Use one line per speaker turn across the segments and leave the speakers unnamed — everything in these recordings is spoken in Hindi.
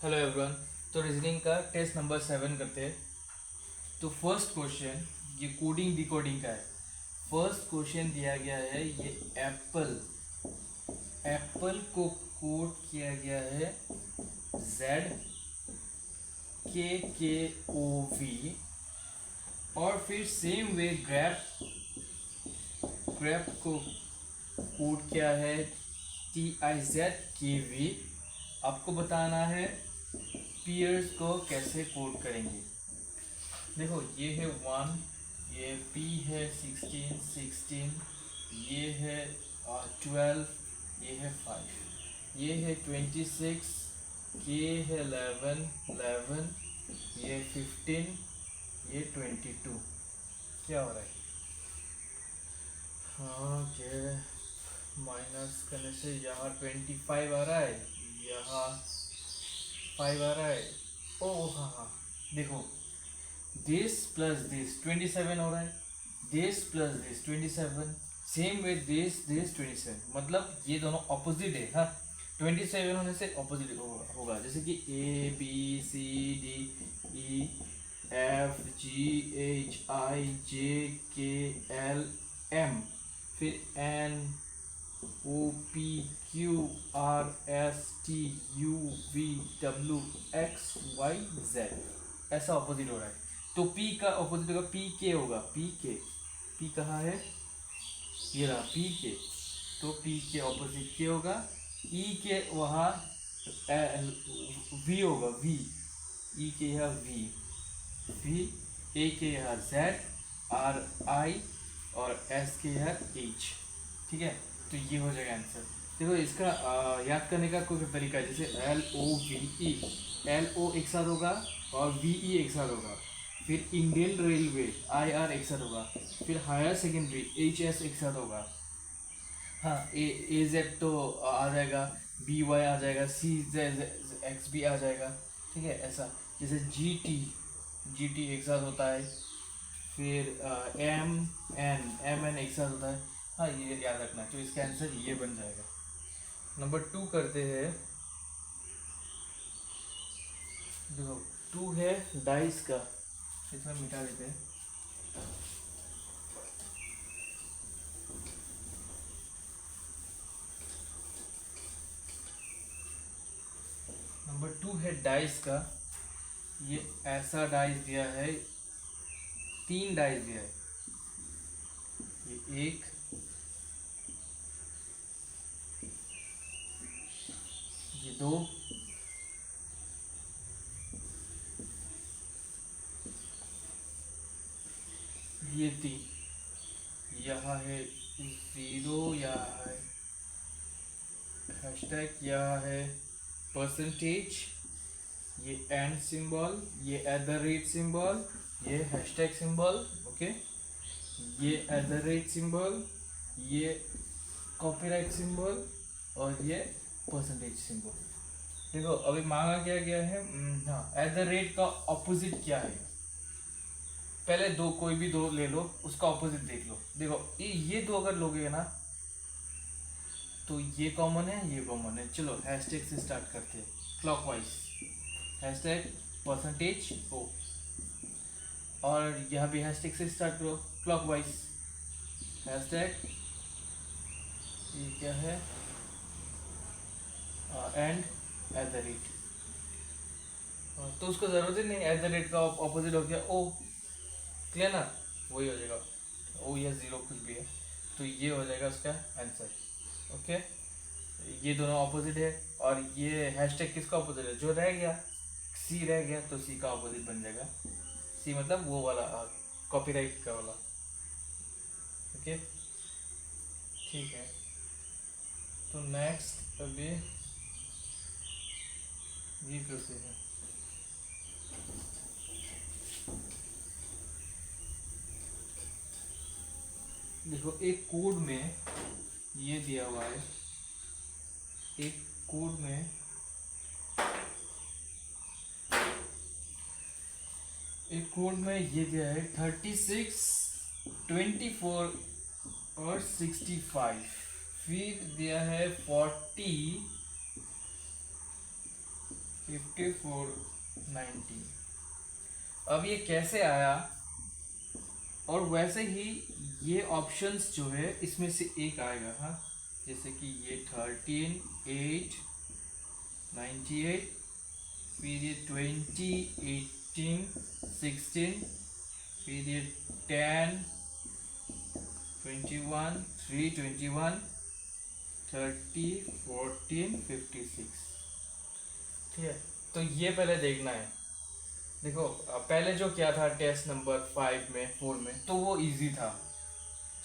Hello everyone. तो रीजनिंग का टेस्ट नंबर 7 करते हैं। तो फर्स्ट क्वेश्चन ये कोडिंग डिकोडिंग का है। फर्स्ट क्वेश्चन दिया गया है, ये एप्पल एप्पल को कोड किया गया है ZKKOV, और फिर सेम वे ग्रैप को कोड किया है TIZKV। आपको बताना है पीयर्स को कैसे कोड करेंगे। देखो ये है 1, ये P है 16, ये है 12, ये है 5, ये है 26, K है 11, ये 15, ये 22। क्या हो रहा है? हाँ, ये माइनस करने से यहाँ 25 आ रहा है, यहाँ 5 आ रहा है। ओ हाँ हाँ, देखो दिस प्लस दिस 27 हो रहा है, this plus this 27, same with this 27, मतलब ये दोनों ऑपोजिट है। हाँ, 27 होने से ऑपोजिट होगा, जैसे कि ABCDEFGHIJKLM, फिर NOPQRSTUVWXYZ, ऐसा ऑपोजिट हो रहा है। तो P का ऑपोजिट होगा PK, होगा PK। P कहाँ है? ये रहा PK। तो P के ऑपोजिट K होगा। E के वहाँ V होगा, V। E के यहाँ V, A के यहाँ Z, R I, और S के यहाँ H। ठीक है, तो ये हो जाएगा आंसर। देखो इसका याद करने का कोई तरीका है, जैसे LO एक साथ होगा और VE एक साथ होगा, फिर इंडियन रेलवे IR एक साथ होगा, फिर हायर सेकेंडरी HS एक साथ होगा। हाँ, AZ तो आ जाएगा, BY आ जाएगा, CZ भी आ जाएगा। ठीक है, ऐसा जैसे GT एक साथ होता है, फिर MN एक साथ होता है। हाँ, ये याद रखना है, तो इसका आंसर ये बन जाएगा। नंबर 2 करते हैं। देखो 2 है डाइस का, इसमें मिटा देते हैं। नंबर 2 है डाइस का। ये ऐसा डाइस दिया है, 3 डाइस दिया है, ये 1, ये 2, ये 3। यहाँ है 0, यहाँ है हैशटैग, यहाँ है परसेंटेज, ये एंड सिंबल, ये एट द रेट सिंबल, ये हैशटैग सिंबल। ओके, ये एट द रेट सिंबल, ये कॉपीराइट सिंबल, और ये परसेंटेज सिंबल। देखो अभी मांगा क्या गया है। हाँ, एट द रेट का ऑपोजिट क्या है? पहले दो, कोई भी दो ले लो, उसका ऑपोजिट देख लो। देखो ये दो अगर लोगे ना, तो ये कॉमन है, ये कॉमन है। चलो हैशटैग से स्टार्ट करते हैं, क्लॉकवाइज। हैशटैग परसेंटेज ओ, और यहाँ भी हैशटैग से स्टार्ट करो क्लॉकवाइज। हैशटैग ये क्या है? And at the rate. तो उसको जरूरत ही नहीं, एट द रेट का ऑपोजिट हो गया ओ। क्लियर ना? वही हो जाएगा ओ या 0, कुछ भी है। तो ये हो जाएगा उसका आंसर। ओके, ये दोनों ऑपोजिट है, और ये हैशटैग किसका ऑपोजिट है? जो रह गया सी रह गया, तो सी का ऑपोजिट बन जाएगा। सी मतलब वो वाला कॉपीराइट का वाला। ओके, ठीक है। तो नेक्स्ट अभी ये करते हैं। देखो एक कोड में ये दिया हुआ है, एक कोड में ये दिया है 36, 24 और 65, फिर दिया है 40, 5490। अब ये कैसे आया, और वैसे ही ये ऑप्शंस जो है इसमें से एक आएगा। हाँ, जैसे कि ये 13 8 98, फिर ये 20 18 16, फिर ये 10 21 3 21 30 14 56। ठीक है, तो ये पहले देखना है। देखो पहले जो क्या था टेस्ट नंबर 5 में 4 में, तो वो इजी था,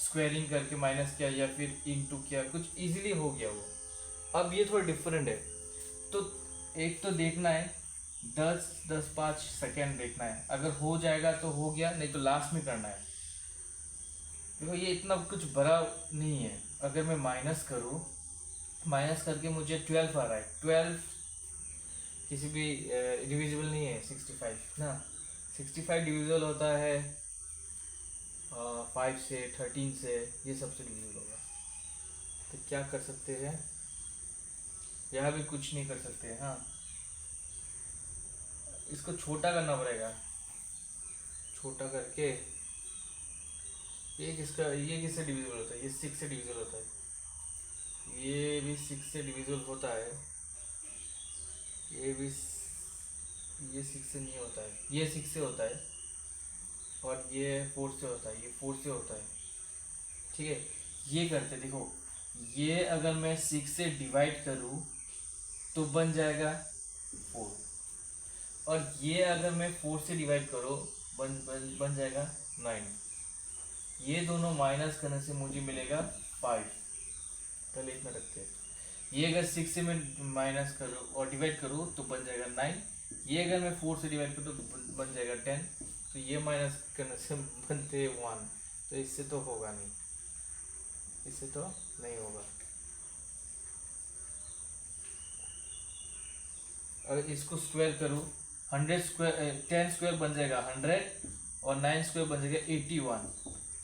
स्क्वायरिंग करके माइनस किया या फिर इनटू किया, कुछ इजीली हो गया वो। अब ये थोड़ा डिफरेंट है। तो एक तो देखना है 5 सेकेंड देखना है, अगर हो जाएगा तो हो गया, नहीं तो लास्ट में करना है। देखो ये इतना कुछ बड़ा नहीं है। अगर मैं माइनस करूँ, माइनस करके मुझे 12 आ रहा है, 12 किसी भी डिविजिबल नहीं है 65 ना। 65 डिविजिबल होता है 5 से, 13 से, ये सबसे डिविजिबल होगा। तो क्या कर सकते हैं, यहाँ भी कुछ नहीं कर सकते हैं। हाँ, इसको छोटा करना पड़ेगा, छोटा करके ये किससे डिविजिबल होता है, ये 6 से डिविजिबल होता है, ये भी 6 से डिविजिबल होता है, ये 6 से नहीं होता है, ये 6 से होता है, और ये 4 से होता है, ये 4 से होता है। ठीक है, ये करते देखो, ये अगर मैं 6 से डिवाइड करूँ तो बन जाएगा 4, और ये अगर मैं 4 से डिवाइड करूँ बन जाएगा 9। ये दोनों माइनस करने से मुझे मिलेगा 5। पहले इतना रखते हैं। ये अगर 6 से मैं माइनस करूँ और डिवाइड करूँ तो बन जाएगा 9। ये अगर मैं 4 से डिवाइड करूँ तो बन जाएगा 10। तो ये माइनस करने से बनते 1। तो इससे तो होगा नहीं, इससे तो नहीं होगा। अगर इसको स्क्वायर करूँ, 10 स्क्वायर बन जाएगा 100, और 9 स्क्वायर बन जाएगा 81।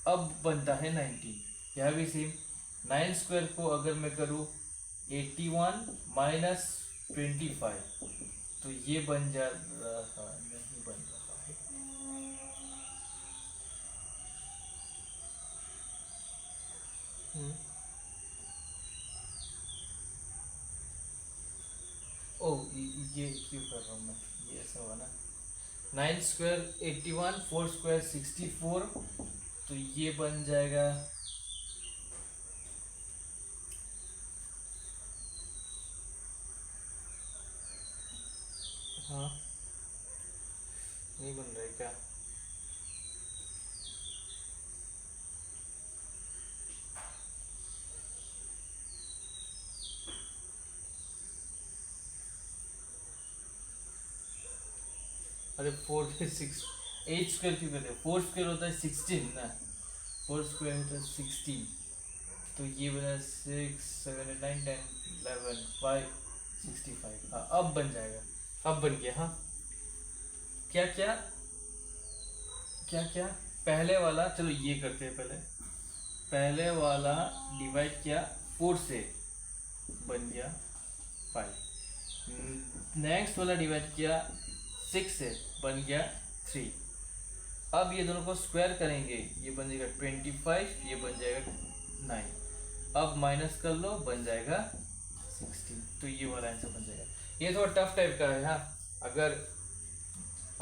अब बनता है 90। यह भी सेम, 9 स्क्वायर को अगर मैं करूँ 81 माइनस 25, तो ये बन जा रहा नहीं, बन रहा है। ओह, ये क्यों कर रहा हूँ मैं, ये ऐसा हुआ ना। 9 स्क्वायर 81, 4 स्क्वायर 64, तो ये बन जाएगा हाँ, नहीं बन रहा है क्या? अरे 4 से 6, 8 स्क्वायर क्यों कहते हैं? 4 स्क्वायर होता है 16 ना, 4 स्क्वायर होता है 16। तो ये बना 6 7 8 9 10 11 5 65। हाँ, अब बन जाएगा, अब बन गया। हाँ, क्या क्या क्या क्या पहले वाला, चलो ये करते हैं। पहले वाला डिवाइड किया 4 से, बन गया 5। नेक्स्ट वाला डिवाइड किया 6 से, बन गया 3। अब ये दोनों को स्क्वायर करेंगे, ये बन जाएगा 25, ये बन जाएगा 9। अब माइनस कर लो, बन जाएगा 16। तो ये वाला आंसर बन जाएगा। ये थोड़ा टफ टाइप का है। हाँ, अगर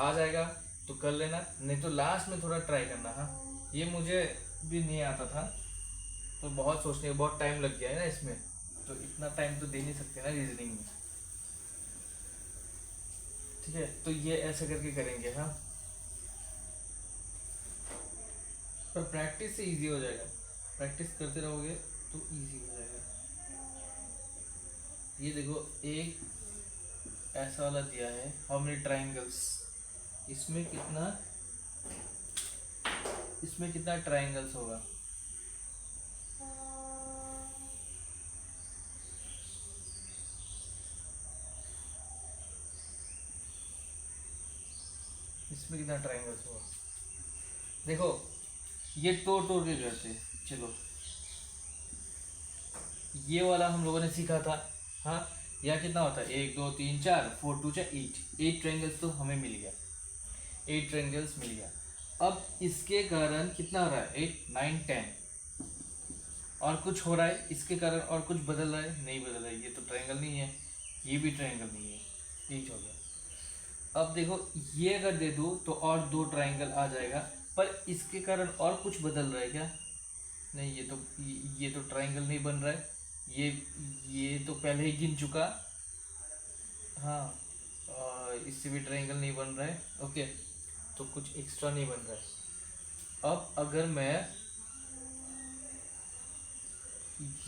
आ जाएगा तो कर लेना, नहीं तो लास्ट में थोड़ा ट्राई करना। हाँ, ये मुझे भी नहीं आता था, तो बहुत सोचने बहुत टाइम लग गया है ना इसमें, तो इतना टाइम तो दे नहीं सकते ना रीजनिंग में। ठीक है, तो ये ऐसे करके करेंगे। हाँ, पर प्रैक्टिस से इजी हो जाएगा, प्रैक्टिस करते रहोगे तो इजी हो जाएगा। ये देखो, एक ऐसा वाला दिया है, हाउ मेनी ट्राइंगल्स, इसमें कितना ट्राइंगल्स होगा? इसमें कितना ट्राइंगल्स होगा? देखो, ये तोड़ के करते हैं। चलो, ये वाला हम लोगों ने सीखा था। हाँ, यहाँ कितना होता है 1 2 3 4 4 2 4 8 ट्रायंगल्स तो हमें मिल गया, 8 ट्रायंगल्स मिल गया। अब इसके कारण कितना हो रहा है 8 9 10 और कुछ हो रहा है इसके कारण और कुछ बदल रहा है, नहीं बदल रहा है। ये तो ट्रायंगल नहीं है, ये भी ट्रायंगल नहीं है, ये हो गया। अब देखो ये अगर दे दूँ तो और 2 ट्रायंगल आ जाएगा, पर इसके कारण और कुछ बदल रहा है क्या? नहीं, ये तो ट्रायंगल नहीं बन रहा है, ये तो पहले ही गिन चुका। हाँ, इससे भी ट्रायंगल नहीं बन रहा है। ओके, तो कुछ एक्स्ट्रा नहीं बन रहा है। अब अगर मैं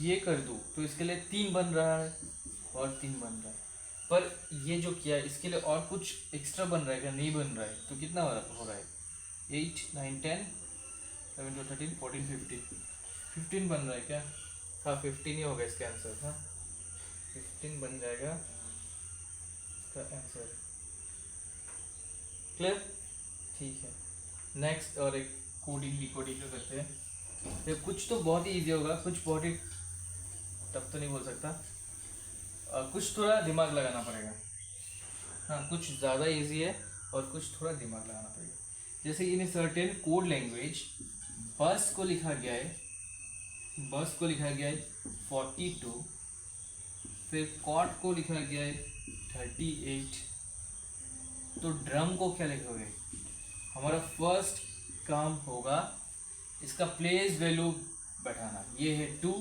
ये कर दूँ तो इसके लिए 3 बन रहा है और 3 बन रहा है, पर ये जो किया है इसके लिए और कुछ एक्स्ट्रा बन रहा है क्या? नहीं बन रहा है। तो कितना हो रहा है 8 9 10 11 12 13 14 15 बन रहा है क्या? हाँ 15 ही होगा इसका आंसर। हाँ 15 बन जाएगा इसका आंसर। क्लियर? ठीक है, नेक्स्ट और एक कोडिंग डिकोडिंग का करते हैं। तो कुछ तो बहुत ही इजी होगा, कुछ बहुत ही टफ तो नहीं बोल सकता, कुछ थोड़ा दिमाग लगाना पड़ेगा। हाँ कुछ ज़्यादा इजी है और कुछ थोड़ा दिमाग लगाना पड़ेगा। जैसे इन सर्टेन कोड लैंग्वेज बस को लिखा गया है 42, फिर कॉट को लिखा गया है 38, तो ड्रम को क्या लिखोगे? हमारा फर्स्ट काम होगा इसका प्लेस वैल्यू बैठाना। ये है 2,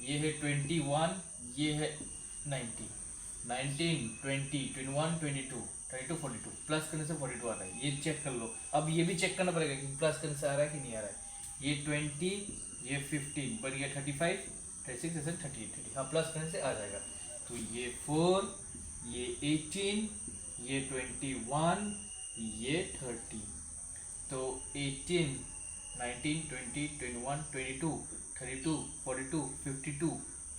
ये है 21, ये है 19, 19 20 21 22 32 42, प्लस करने से 42 आ रहा है, ये चेक कर लो। अब ये भी चेक करना पड़ेगा कि प्लस करने से आ रहा है कि नहीं आ रहा है। ये 20, ये 15 बन गया 35 36 ऐसे 38, हाँ प्लस करने से आ जाएगा। तो ये 4, ये 18, ये 21, ये 30, तो 18 19 20 21 22 32 42 52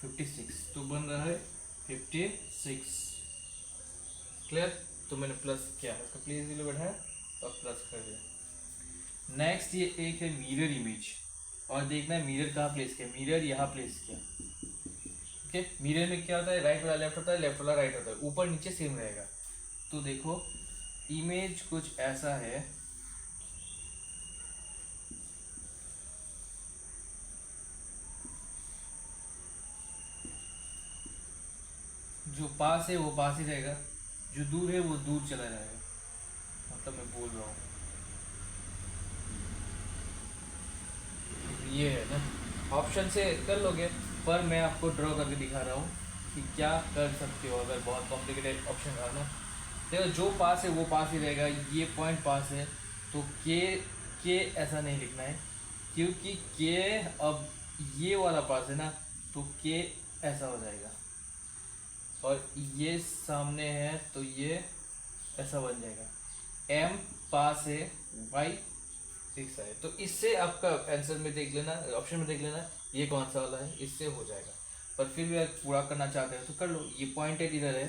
56, तो बन रहा है 56। क्लियर? तो मैंने प्लस किया है, इसका प्लेस वैल्यू बढ़ाया और प्लस कर दिया। नेक्स्ट ये एक है मिरर इमेज, और देखना है मिरर कहाँ प्लेस किया। मिरर यहाँ प्लेस किया। ओके, मिरर में क्या होता है, राइट वाला लेफ्ट होता है, लेफ्ट वाला राइट होता है, ऊपर नीचे सेम रहेगा। तो देखो इमेज कुछ ऐसा है, जो पास है वो पास ही रहेगा, जो दूर है वो दूर चला जाएगा। मतलब मैं बोल रहा हूँ ये है ना, ऑप्शन से कर लोगे, पर मैं आपको ड्रॉ करके दिखा रहा हूँ कि क्या कर सकते हो अगर बहुत कॉम्प्लिकेटेड ऑप्शन रहा ना। देखो जो पास है वो पास ही रहेगा, ये पॉइंट पास है तो के ऐसा नहीं लिखना है, क्योंकि के अब ये वाला पास है ना, तो के ऐसा हो जाएगा, और ये सामने है तो ये ऐसा बन जाएगा। एम पास है, वाई फिक्स है, तो इससे आपका आंसर में देख लेना, ऑप्शन में देख लेना ये कौन सा वाला है, इससे हो जाएगा। पर फिर भी अगर पूरा करना चाहते हैं तो कर लो। ये पॉइंटेड इधर है,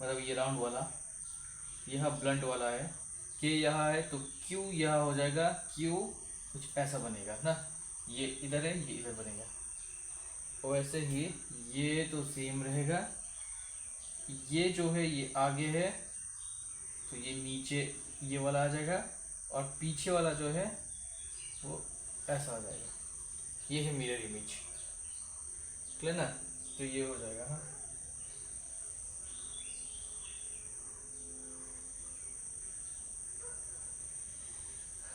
मतलब ये राउंड वाला, यह ब्लंट वाला है, के यहाँ है तो क्यू यहाँ हो जाएगा, क्यू कुछ ऐसा बनेगा ना, ये इधर है ये इधर बनेगा। वैसे ही ये तो सेम रहेगा, ये जो है ये आगे है तो ये नीचे ये वाला आ जाएगा, और पीछे वाला जो है वो ऐसा आ जाएगा। ये है मिरर इमेज। क्लियर ना? तो ये हो जाएगा। हाँ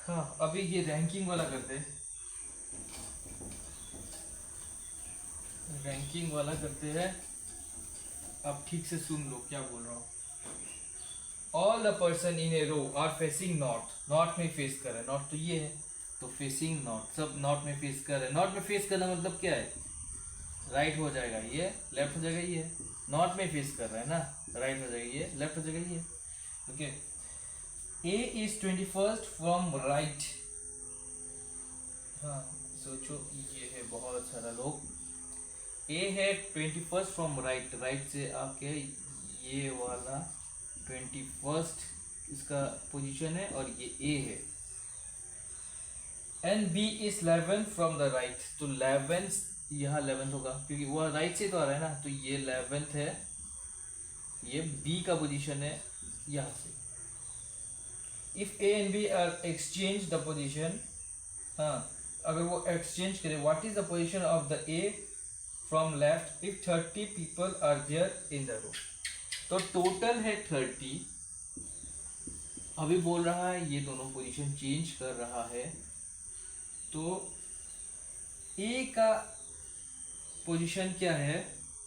हाँ, अभी ये रैंकिंग वाला करते हैं, रैंकिंग वाला करते हैं। अब ठीक से सुन लो क्या बोल रहा हूँ। All the person in a row are facing north, north में फेस कर रहे हैं, नॉर्थ तो ये है तो फेसिंग नॉर्थ, सब नॉर्थ में फेस कर रहे हैं। नॉर्थ में फेस करना मतलब क्या है, राइट हो जाएगा ये, लेफ्ट हो जाएगा ये। नॉर्थ में फेस कर रहा है ना, राइट हो जाएगा ये, लेफ्ट हो जाएगा ये। Okay, A is 21st from right. हाँ सोचो, ये है बहुत सारा लोग, ए है 21st फ्रॉम राइट, राइट से आके ये वाला 21st इसका पोजीशन है, और ये ए है। And B is 11 from the right, तो 11 यहाँ 11 होगा क्योंकि वो राइट से तो आ रहा है ना, तो ये 11th है ये बी का पोजीशन है यहाँ से। If A and B are exchange the position, हाँ अगर वो एक्सचेंज करे, what is the position of the A from left if 30 people are there in the room. तो टोटल है 30, अभी बोल रहा है ये दोनों पोजीशन चेंज कर रहा है, तो ए का पोजीशन क्या है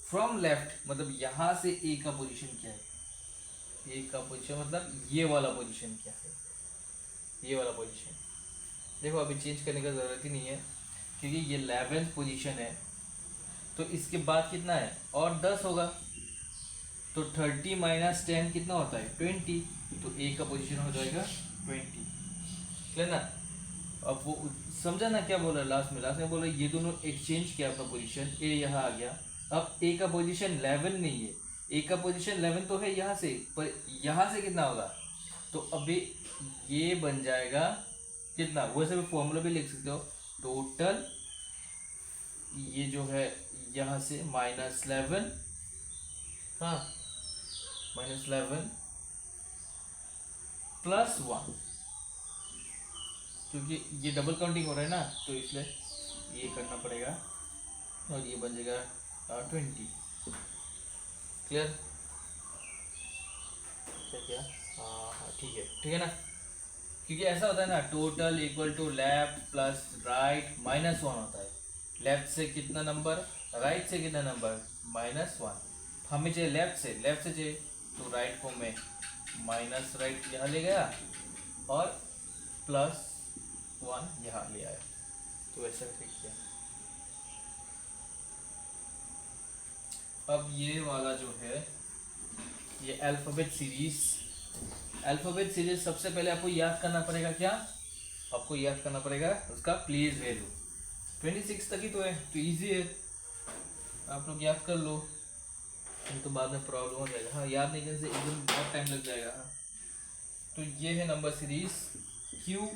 फ्रॉम लेफ्ट, मतलब यहाँ से ए का पोजीशन क्या है, ए का पोजीशन मतलब ये वाला पोजीशन क्या है, ये वाला पोजीशन। देखो अभी चेंज करने का ज़रूरत ही नहीं है क्योंकि ये 11th पोजीशन है, तो इसके बाद कितना है और 10 होगा, तो 30 माइनस 10 कितना होता है 20, तो ए का पोजीशन हो जाएगा 20, क्लियर ना। अब वो समझा ना क्या बोला लास्ट में बोला ये दोनों एक्सचेंज किया अपना पोजीशन, ए यहाँ आ गया, अब ए का पोजीशन 11 नहीं है, ए का पोजीशन 11 तो है यहाँ से, पर यहाँ से कितना होगा, तो अभी ये बन जाएगा कितना, वैसे भी फॉर्मूला भी लिख सकते हो, टोटल ये जो है यहाँ से -11, हाँ -11 +1, क्योंकि ये डबल काउंटिंग हो रहा है ना, तो इसलिए ये करना पड़ेगा और ये बन जाएगा 20, क्लियर, क्या हाँ ठीक है ना, क्योंकि ऐसा होता है ना total equal to left plus right -1 होता है, लेफ्ट से कितना नंबर, राइट से कितना नंबर -1, हमें चाहिए लेफ्ट से चाहिए, तो राइट को मैं माइनस राइट यहाँ ले गया और +1 यहाँ ले आया, तो ऐसा ठीक किया। अब ये वाला जो है ये अल्फ़ाबेट सीरीज सबसे पहले आपको याद करना पड़ेगा, क्या आपको याद करना पड़ेगा उसका प्लेस वैल्यू, 26 तक ही तो है, तो इजी है, आप लोग याद कर लो, तो बाद में प्रॉब्लम हो जाएगा, हाँ याद नहीं करने से एकदम बहुत टाइम लग जाएगा, हाँ। तो ये है नंबर सीरीज क्यू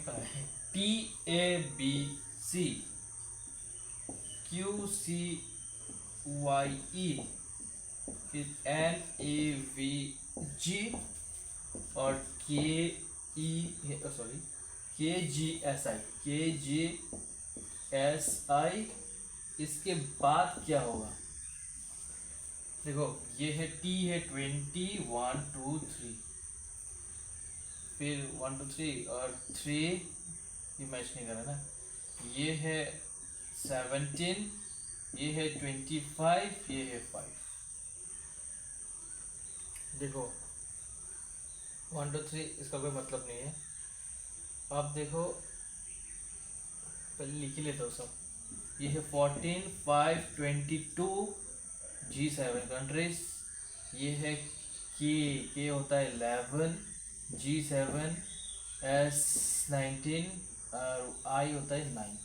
का है TABC, QCYE, NAVG और KGSI। इसके बाद क्या होगा, देखो ये है T है 20 1 2 3, फिर 1 2 3 और 3 ये मैच नहीं कर रहा ना, ये है 17, ये है 25, ये है 5, देखो 1 2 3 इसका कोई मतलब नहीं है, आप देखो पहले लिख ही लेते हो सब, ये है 14 5 22 G7 कंट्रीज, ये है के होता है 11 G7 S19 और आई होता है 9।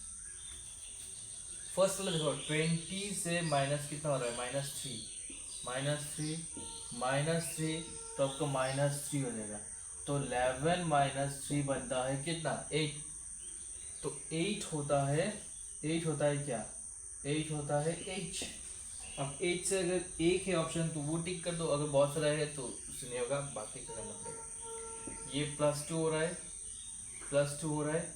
फर्स्ट वाला देखो 20 से माइनस कितना हो रहा है -3 तो आपका -3 हो जाएगा, तो 11 - 3 बनता है कितना 8, तो 8 होता है क्या 8 होता है H। अब 8 से अगर एक है ऑप्शन तो वो टिक कर दो, अगर बहुत सारा है तो उससे नहीं होगा, बाकी करना पड़ेगा। ये +2 हो रहा है, +2 हो रहा है,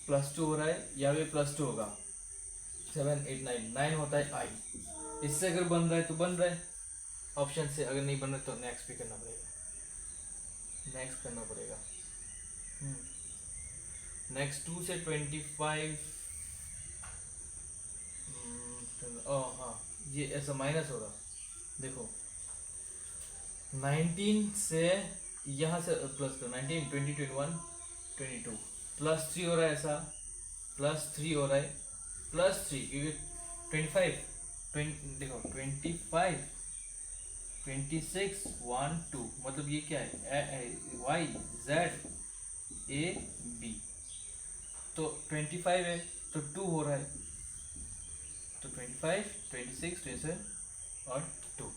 +2 हो रहा है, या भी +2 होगा, 7 8 9 होता है I। इससे अगर बन रहा है तो बन रहा है ऑप्शन से, अगर नहीं बन रहा तो नेक्स्ट भी करना पड़ेगा, नेक्स्ट 2 से 25, हाँ ये ऐसा माइनस होगा, देखो 19 से यहाँ से प्लस करो, 19 20 21 22 +3 हो रहा है, ऐसा +3 हो रहा है, +3 क्योंकि 25 देखो 25 26 1 2 मतलब ये क्या है Y Z A B, तो 25 है तो 2 हो रहा है, तो 25 26 27 और 2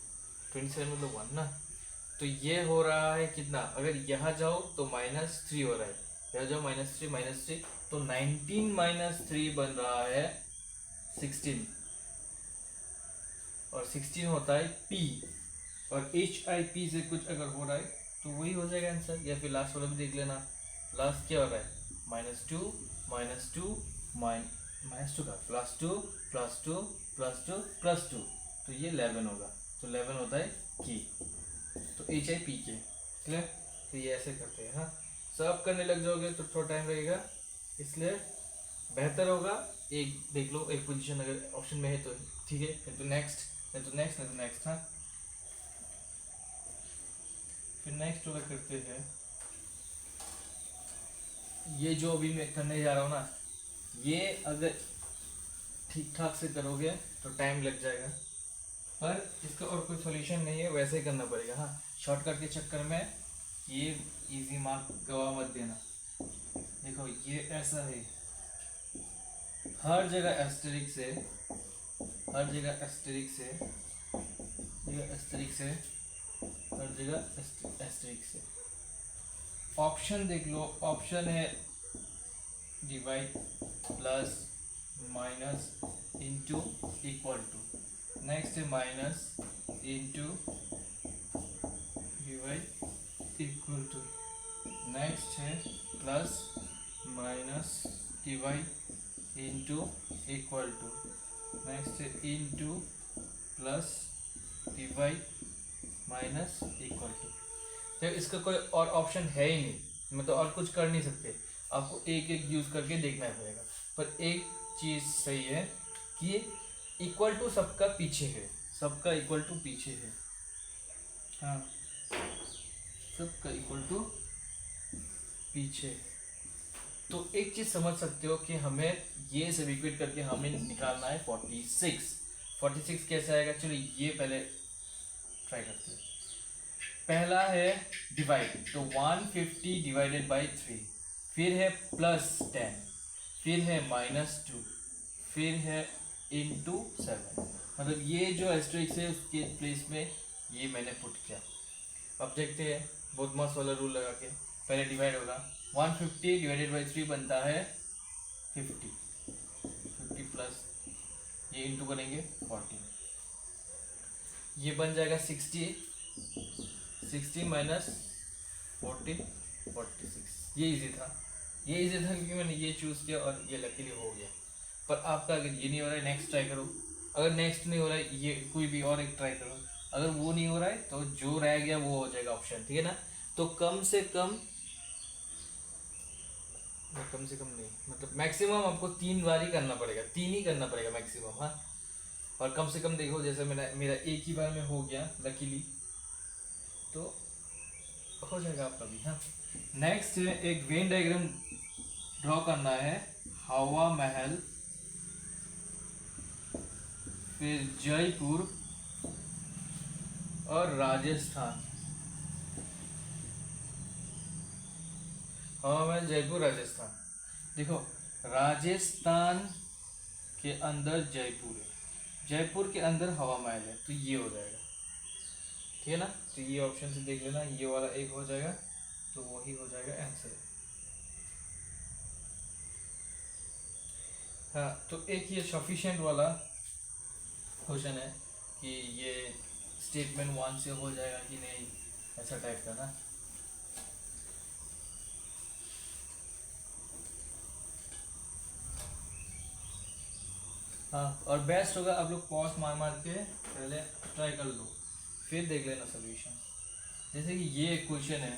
27 मतलब 1 ना, तो ये हो रहा है कितना, अगर यहाँ जाओ तो -3 हो रहा है, यहाँ जाओ -3 तो 19 - 3 बन रहा है 16, और 16 होता है P, और HIP से कुछ अगर हो रहा है तो वही हो जाएगा आंसर। या फिर लास्ट वाला भी देख लेना, लास्ट क्या हो रहा है, -2 -2 -2 का +2 +2 +2 +2, तो ये 11 होगा, तो 11 होता है की, तो HIP के। क्लियर? तो ये ऐसे करते हैं। हाँ, सब करने लग जाओगे तो थोड़ा टाइम लगेगा, इसलिए बेहतर होगा एक देख लो, एक पोजीशन अगर ऑप्शन में है तो ठीक है, नहीं तो नेक्स्ट, नहीं तो नेक्स्ट, नहीं तो नेक्स्ट। हाँ, फिर नेक्स्ट वाला करते हैं। ये जो अभी मैं करने जा रहा हूँ ना, ये अगर ठीक ठाक से करोगे तो टाइम लग जाएगा, पर इसका और कोई सॉल्यूशन नहीं है, वैसे ही करना पड़ेगा। हाँ, शॉर्टकट के चक्कर में ये इजी मार्क गवा मत देना। देखो ये ऐसा है, हर जगह एस्टेरिक से, हर जगह एस्टेरिक से, एस्टेरिक से, हर जगह एस्टेरिक से। ऑप्शन देख लो, ऑप्शन है divide plus minus into equal to, next है minus into divide equal to, next है plus minus divide into equal to, next है into plus divide minus equal to. तो इसका कोई और ऑप्शन है ही नहीं, मतलब और कुछ कर नहीं सकते, आपको एक एक यूज़ करके देखना पड़ेगा। पर एक चीज़ सही है कि इक्वल टू सबका पीछे है, सबका इक्वल टू पीछे है। हाँ, सबका इक्वल टू पीछे। तो एक चीज़ समझ सकते हो कि हमें ये सब इक्वेट करके हमें निकालना है 46। 46 कैसे आएगा, चलो ये पहले ट्राई करते हैं। पहला है डिवाइड, तो 150 डिवाइडेड बाई 3, फिर है +10, फिर है -2, फिर है इंटू 7। मतलब ये जो एस्टेरिक्स है उसके प्लेस में ये मैंने पुट किया। अब देखते हैं बहुत मस्त वाला रूल लगा के, पहले डिवाइड होगा, 150 डिवाइडेड बाई 3 बनता है 50, 50 प्लस ये इंटू करेंगे 40, ये बन जाएगा 60, 60 माइनस 40, 46। ये इजी था, ये इजी था क्योंकि मैंने ये चूज़ किया और ये लकीली हो गया। पर आपका अगर ये नहीं हो रहा है, नेक्स्ट ट्राई करो। अगर नेक्स्ट नहीं हो रहा है, ये कोई भी और एक ट्राई करो। अगर वो नहीं हो रहा है तो जो रह गया वो हो जाएगा ऑप्शन, ठीक है ना। तो कम से कम नहीं, मतलब मैक्सिमम आपको 3 बार ही करना पड़ेगा, 3 ही करना पड़ेगा मैक्सिमम। हाँ, और कम से कम देखो, जैसे मेरा एक ही बार में हो गया लकीली, तो हो जाएगा आपका भी। हाँ, नेक्स्ट है एक वेन डायग्राम ड्रॉ करना है, हवा महल, फिर जयपुर और राजस्थान। हवा महल, जयपुर, राजस्थान। देखो राजस्थान के अंदर जयपुर है, जयपुर के अंदर हवा महल है, तो ये हो जाएगा, ठीक है ना। तो ये ऑप्शन से देख लेना, ये वाला एक हो जाएगा, तो वही हो जाएगा आंसर। हाँ, तो एक ये सफिशिएंट वाला क्वेश्चन है कि ये स्टेटमेंट 1 से हो जाएगा कि नहीं, ऐसा टाइप का ना। हाँ, और बेस्ट होगा आप लोग पॉज मार मार के पहले ट्राई कर लो, फिर देख लेना सोल्यूशन। जैसे कि ये एक क्वेश्चन है,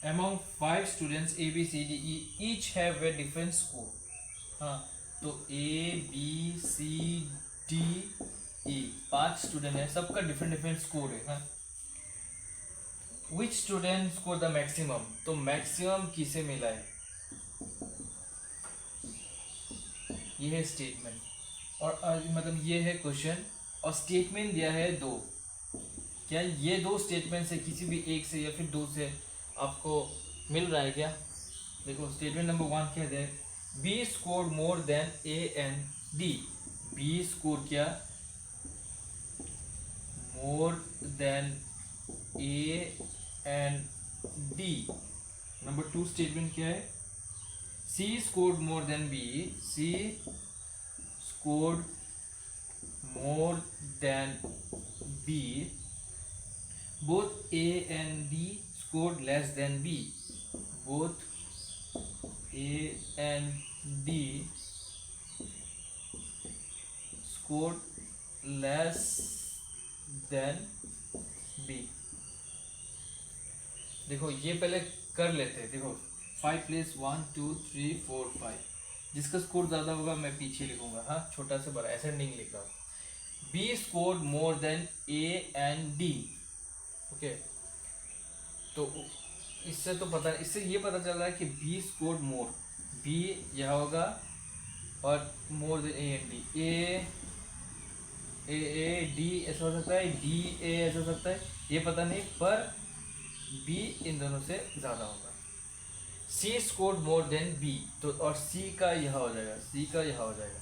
among 5 students A B C D E each have a different score। हाँ, तो A B C D E 5 student है, सबका डिफरेंट स्कोर है। हाँ, which student score the maximum, तो मैक्सिमम किसे मिला है, ये है स्टेटमेंट। और मतलब ये है क्वेश्चन, और स्टेटमेंट दिया है 2। क्या ये 2 स्टेटमेंट से किसी भी एक से या फिर 2 से आपको मिल रहा है क्या। देखो स्टेटमेंट नंबर 1 क्या है, B score more than A and D. B score क्या, more than A and D. Number 2 statement क्या है, C scored more than B, C scored more than B, both A and D scored less than B. Both A and D scored less than B. देखो ये पहले कर लेते हैं. देखो 5 प्लेस 1 2 3 4 5. जिसका स्कोर ज़्यादा होगा मैं पीछे लिखूंगा. हाँ, छोटा से बड़ा असेंडिंग लिख रहा हूँ. B scored more than A and D. Okay, तो इससे तो पता, इससे ये पता चल रहा है कि B scored more. B यह होगा और more than A and D. A D ऐसा हो सकता है, D A ऐसा हो सकता है, ये पता नहीं, पर B इन दोनों से ज़्यादा होगा. C scored more than B, तो और C का यह हो जाएगा, C का यह हो जाएगा.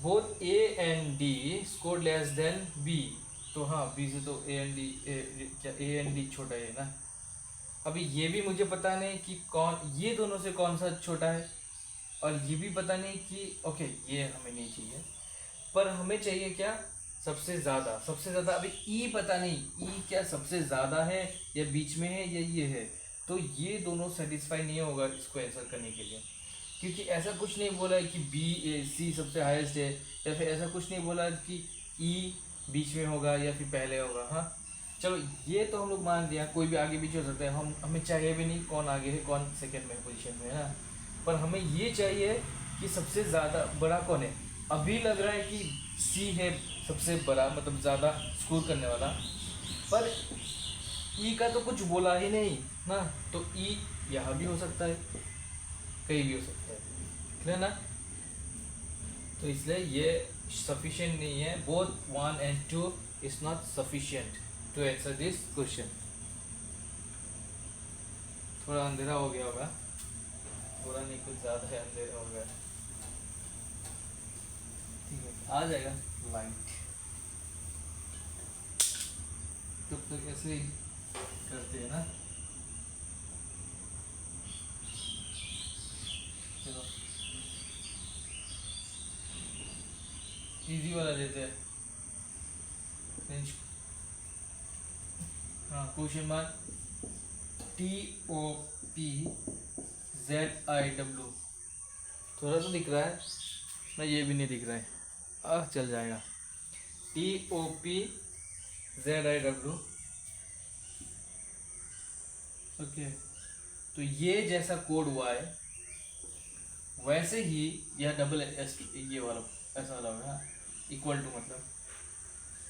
Both A and D scored less than B, तो हाँ B से तो A and D छोटा है ना. अभी ये भी मुझे पता नहीं कि कौन, ये दोनों से कौन सा छोटा है, और ये भी पता नहीं कि ओके ये हमें नहीं चाहिए, पर हमें चाहिए क्या, सबसे ज़्यादा. सबसे ज़्यादा अभी E पता नहीं, E क्या सबसे ज़्यादा है या बीच में है या ये है, तो ये दोनों सेटिस्फाई नहीं होगा इसको आंसर करने के लिए, क्योंकि ऐसा कुछ नहीं बोला है कि C सबसे हाईएस्ट है, या फिर ऐसा कुछ नहीं बोला कि E बीच में होगा या फिर पहले होगा. हाँ चलो ये तो हम लोग मान दिया, कोई भी आगे पीछे हो सकता है. हमें चाहिए भी नहीं कौन आगे है कौन सेकेंड में पोजीशन में है ना, पर हमें ये चाहिए कि सबसे ज़्यादा बड़ा कौन है. अभी लग रहा है कि C है सबसे बड़ा, मतलब ज़्यादा स्कोर करने वाला, पर E का तो कुछ बोला ही नहीं ना, तो E यहाँ भी हो सकता है, कहीं भी हो सकता है, है ना. तो इसलिए ये सफिशिएंट नहीं है. Both 1 and 2 is not sufficient to answer this question. थोड़ा अंधेरा हो गया होगा, थोड़ा नहीं कुछ ज़्यादा है, अंधेरा हो गया. ठीक है, आ जाएगा लाइट. तब तक ऐसे ही करते हैं ना. चलो इजी वाला देते हैं. हाँ, क्वेश्चन मार्क TOPZIW. थोड़ा सा दिख रहा है ना, ये भी नहीं दिख रहा है. चल जाएगा. TOPZIW. ओके, तो ये जैसा कोड हुआ है वैसे ही यह डबल एस ये वाला ऐसा वाला होगा. इक्वल टू मतलब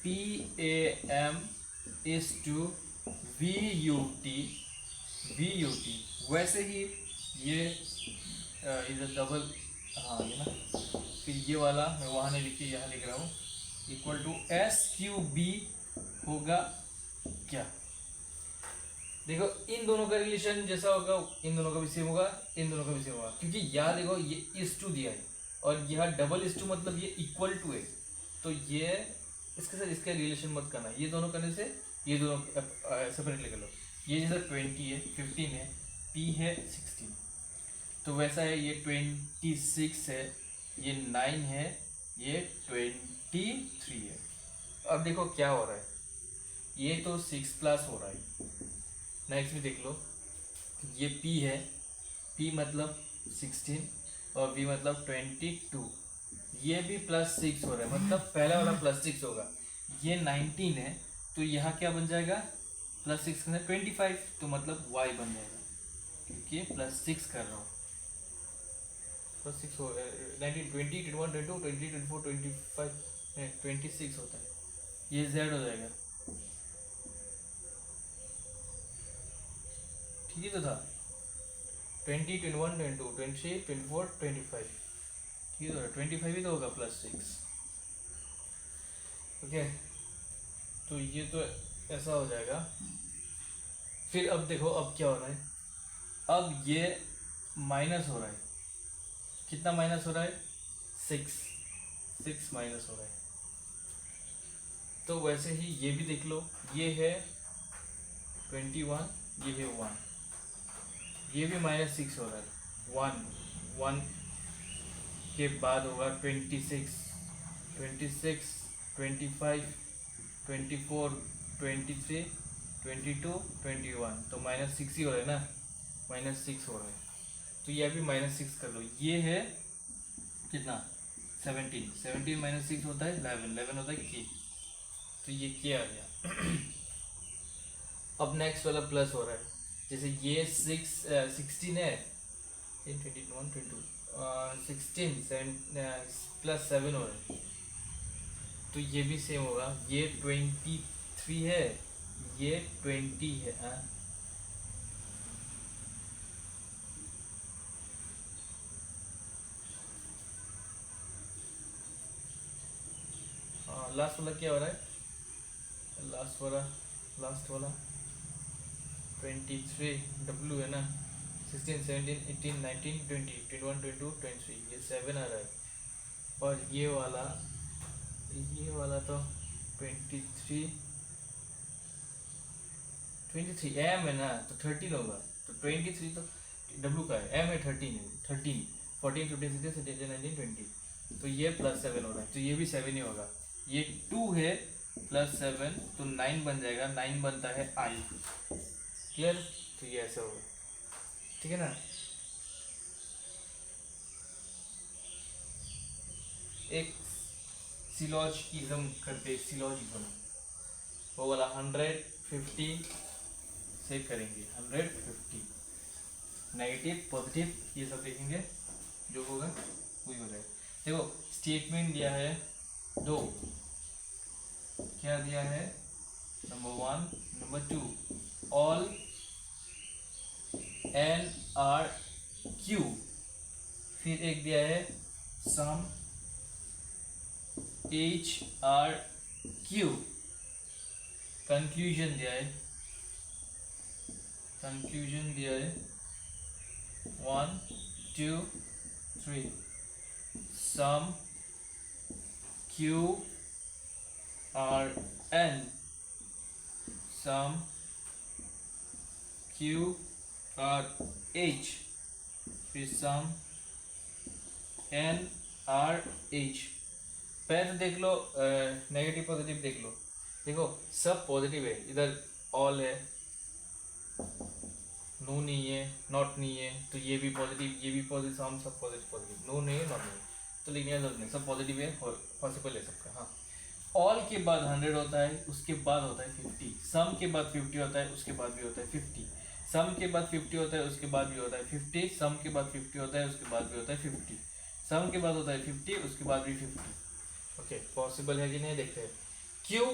PAM is to VUT. वैसे ही ये इधर डबल, हाँ ये ना, फिर ये वाला मैं वहाँ नहीं लिखी, यहाँ लिख रहा हूँ. इक्वल टू SQB होगा क्या. देखो इन दोनों का रिलेशन जैसा होगा, इन दोनों का भी सेम होगा, इन दोनों का भी सेम होगा, क्योंकि यहाँ देखो ये इस टू दिया है और यहाँ डबल इस टू, मतलब ये इक्वल टू है. तो ये इसके साथ इसका रिलेशन मत करना, ये दोनों करने से ये दोनों सेपरेट कर लो. ये जैसे 20 है, 15 है, P है 16, तो वैसा है ये 26 है, ये 9 है, ये 23 है. अब देखो क्या हो रहा है, ये तो 6 प्लस हो रहा है. नेक्स्ट भी देख लो, ये P है, P मतलब 16 और V मतलब 22, ये भी +6 हो रहा है, मतलब पहला वाला +6 होगा. ये 19 है, तो यहाँ क्या बन जाएगा, +6 करना 25, तो मतलब Y बन जाएगा, क्योंकि +6 कर रहा हूँ. +6 हो 19 20 21 22 23 24 25 26 होता है, ये Z हो जाएगा. ठीक है, तो था 20 21 22 23 24 25, ठीक है, 25 ही तो होगा +6. ओके, तो ये तो ऐसा हो जाएगा. फिर अब देखो अब क्या हो रहा है, अब ये माइनस हो रहा है. कितना माइनस हो रहा है, 6 माइनस हो रहा है. तो वैसे ही ये भी देख लो, ये है 21, ये है 1, ये भी -6 हो रहा है. 1 के बाद होगा 26, 26, 25, 24, 23, 22, 21, तो -6 ही हो रहा है ना, -6 हो रहा है, तो ये अभी -6 कर लो। ये है कितना 17, 17 -6 होता है 11, 11 होता है k, तो ये k आ गया। अब नेक्स्ट वाला प्लस हो रहा है, जैसे ये 16 है, 10, 21, 22, 16 प्लस 7 हो रहा है, तो ये भी सेम होगा। ये 23 है, ये 20 है, लास्ट वाला क्या हो रहा है, लास्ट वाला 23 W है ना, 16, 17, 18, 19, 20, 21, 22, 23, ये 7 आ रहा है। और ये वाला तो 23 M है ना, तो 13 होगा, तो 23 तो W का है, M है 13 है, 13, 14, 15, 16, 17, 19, 20, तो ये +7 हो रहा है, तो ये भी 7 ही होगा। ये 2 है +7 तो 9 बन जाएगा, 9 बनता है I, क्लियर, तो ये ऐसा होगा, ठीक है ना। एक सिलॉजिज्म करते, सिलॉजिज्म वो वाला 150 से करेंगे, 150 नेगेटिव पॉजिटिव ये सब देखेंगे, जो होगा वही हो जाएगा। देखो स्टेटमेंट दिया है 2, क्या दिया है, number 1, number 2, all N R Q, फिर एक दिया है सम H R Q, कंक्लूजन दिया है 1, 2, 3, सम Q R N, सम Q R H, फिर सम N R H। पहले देख लो नेगेटिव पॉजिटिव देख लो, देखो सब पॉजिटिव है, इधर ऑल है, नो नहीं है, नॉट नहीं है, तो ये भी पॉजिटिव, ये भी पॉजिटिव, हम सब पॉजिटिव, नो नहीं है, नॉट नहीं, तो लिखने का जरूरत नहीं, सब पॉजिटिव है, पॉसिबल है सबका। हाँ, ऑल के बाद 100 होता है, उसके बाद होता है 50, सम के बाद 50 होता है, उसके बाद भी होता है 50, सम के बाद 50 होता है, उसके बाद भी होता है 50, सम के बाद 50 होता है, उसके बाद भी होता है 50, सम के बाद होता है 50, उसके बाद भी 50। ओके, पॉसिबल है कि नहीं देखते हैं। क्यू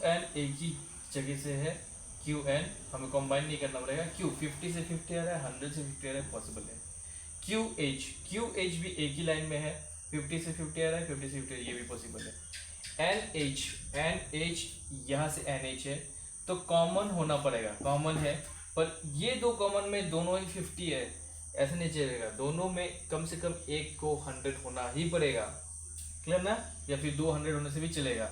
एन एक ही जगह से है, क्यू एन हमें कंबाइन नहीं करना पड़ेगा, क्यू 50 से 50 आ रहा है, 100 से 50 आ रहा है, पॉसिबल है। क्यू एच भी एक ही लाइन में है, 50 से 50 आ रहा है, 50 से 50, ये भी पॉसिबल है। एन एच यहाँ से एन एच है, तो कॉमन होना पड़ेगा, कॉमन है, पर ये दो कॉमन में दोनों ही 50 है, ऐसे नहीं चलेगा, दोनों में कम से कम एक को 100 होना ही पड़ेगा, क्लियर ना, या फिर 200 होने से भी चलेगा,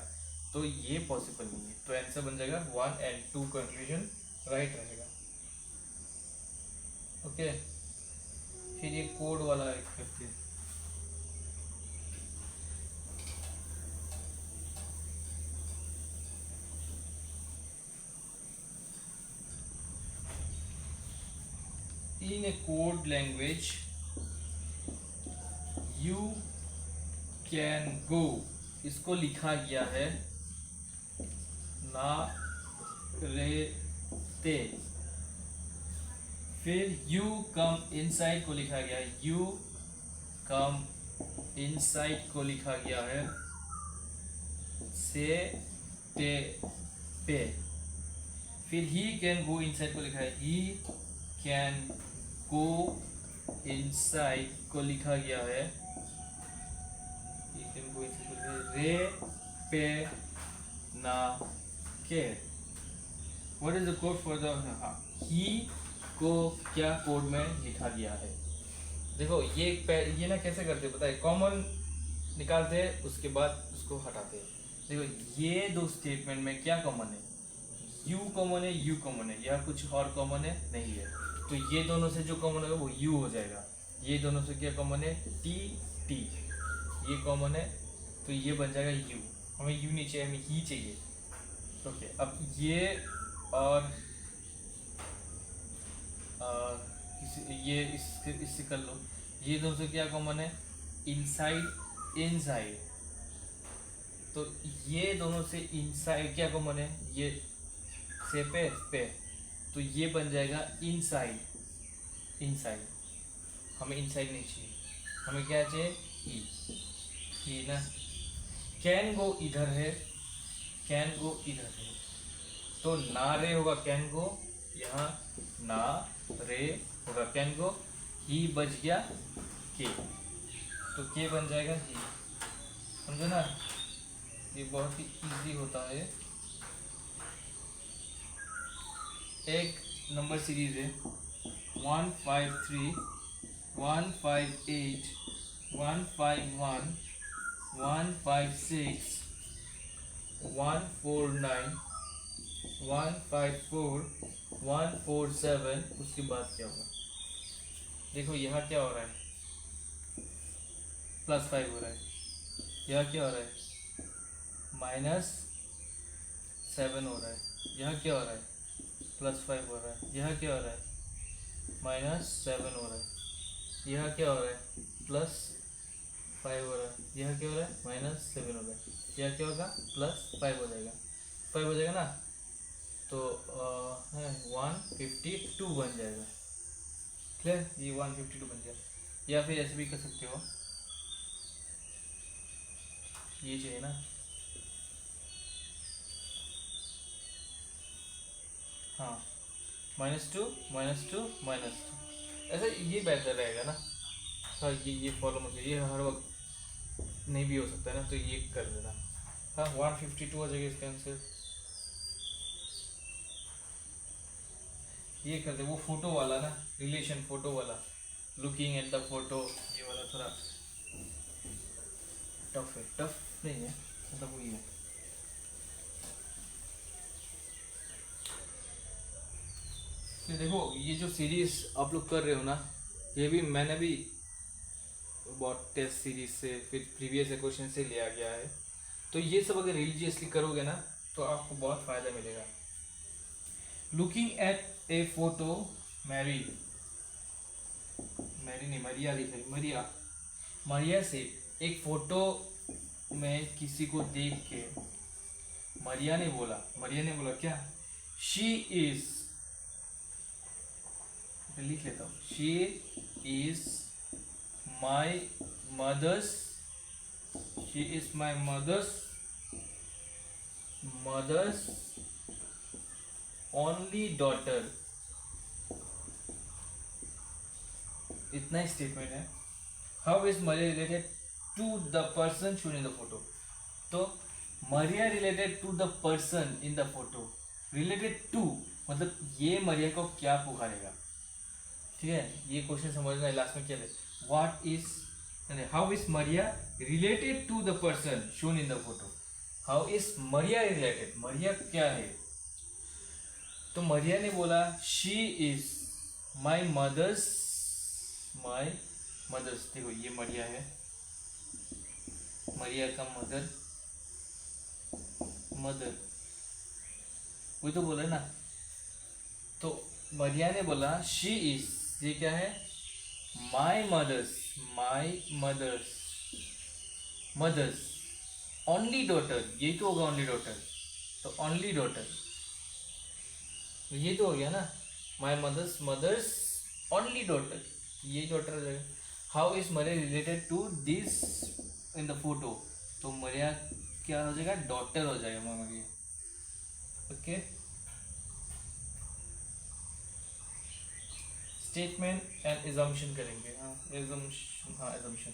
तो ये पॉसिबल नहीं है, तो आंसर बन जाएगा 1 और 2, कंक्लूजन राइट रहेगा। ओके, फिर ये कोड वाला एक करते हैं, in a code language you can go, इसको लिखा गया है ना रेते, फिर यू कम इनसाइड को लिखा गया है, यू कम इनसाइड को लिखा गया है से ते पे, फिर ही कैन गो इनसाइड को लिखा है ही कैन गो इनसाइड को लिखा गया है, रे पे ना के। What is the code for the he को क्या कोड में लिखा गया है। देखो ये ना कैसे करते पता है, कॉमन निकालते हैं उसके बाद उसको हटाते हैं। देखो ये दो स्टेटमेंट में क्या कॉमन है, यू कॉमन है, यू कॉमन है, या कुछ और कॉमन है नहीं है, तो ये दोनों से जो कॉमन होगा वो यू हो जाएगा, ये दोनों से क्या कॉमन है टी टी, ये कॉमन है तो ये बन जाएगा यू। हमें यू नहीं चाहिए, हमें ही चाहिए। ओके, अब ये और ये इससे कर लो। ये दोनों से क्या कॉमन है? Inside inside. तो ये दोनों से इनसाइड क्या कॉमन है? ये से पे तो ये बन जाएगा इनसाइड इनसाइड। हमें इनसाइड नहीं चाहिए, हमें क्या चाहिए? ही ना। कैन गो इधर है, कैन गो इधर है, तो ना रे होगा कैन गो, यहाँ ना रे होगा कैन गो। ही बच गया के, तो के बन जाएगा ही। समझो ना, ये बहुत ही इजी होता है। एक नंबर सीरीज है 153 158 151 156 149 154 147। उसके बाद क्या होगा? देखो यहाँ क्या हो रहा है? +5 हो रहा है। यहाँ क्या हो रहा है? -7 हो रहा है। यहाँ क्या हो रहा है? +5 हो रहा है। यहाँ क्या हो रहा है? -7 हो रहा है। यहाँ क्या हो रहा है? +5 हो रहा है। यहाँ क्या हो रहा है? -7 हो रहा है। यहाँ क्या होगा? +5 हो जाएगा। 5 हो जाएगा ना, तो 152 बन जाएगा। क्लियर? ये 152 बन जाएगा। या फिर ऐसे भी कर सकते हो, ये चाहिए ना, हाँ, -2 -2 -2, ऐसा ये बेहतर रहेगा ना। हाँ, ये फॉलो मुझे, ये हर वक्त नहीं भी हो सकता है ना, तो ये कर देना। हाँ, 152 हो जाएगा इसका आंसर। ये कर दे, वो फोटो वाला ना, रिलेशन फोटो वाला, लुकिंग एट द फोटो, ये वाला थोड़ा टफ है। टफ नहीं है, मतलब वही है। ये देखो, ये जो सीरीज आप लोग कर रहे हो ना, ये भी मैंने भी बहुत टेस्ट सीरीज से, फिर प्रीवियस क्वेश्चन से लिया गया है। तो ये सब अगर रिलीजियसली करोगे ना, तो आपको बहुत फ़ायदा मिलेगा। Looking at a photo, Mary नहीं, मरिया लिखे, मरिया से एक फोटो में किसी को देख के मरिया ने बोला क्या? शी इज, लिख लेता हूँ, she is my mother's, she is my mother's only daughter. इतना ही स्टेटमेंट है। How is Maria related to the person shown in the photo? तो Maria related to the person in the photo, related to मतलब ये मरिया को क्या पुकारेगा? ठीक है, ये क्वेश्चन समझना है। लास्ट में क्या है? What is, how is Maria related to the person shown in the photo? How is Maria related, Maria क्या है? तो मरिया ने बोला शी इज माई मदर्स, देखो ये मरिया है, मरिया का मदर वही तो बोला ना। तो मरिया ने बोला शी इज, ये क्या है? माई मदर्स ओनली डॉटर, ये तो होगा ओनली डॉटर, तो ओनली डॉटर ये तो हो गया ना, माई मदर्स ओनली डॉटर, ये डॉटर हो जाएगा। How is Maria related to this in the photo? तो मरिया क्या हो जाएगा? डॉटर हो जाएगा Maria. Okay, statement and assumption करेंगे। Assumption,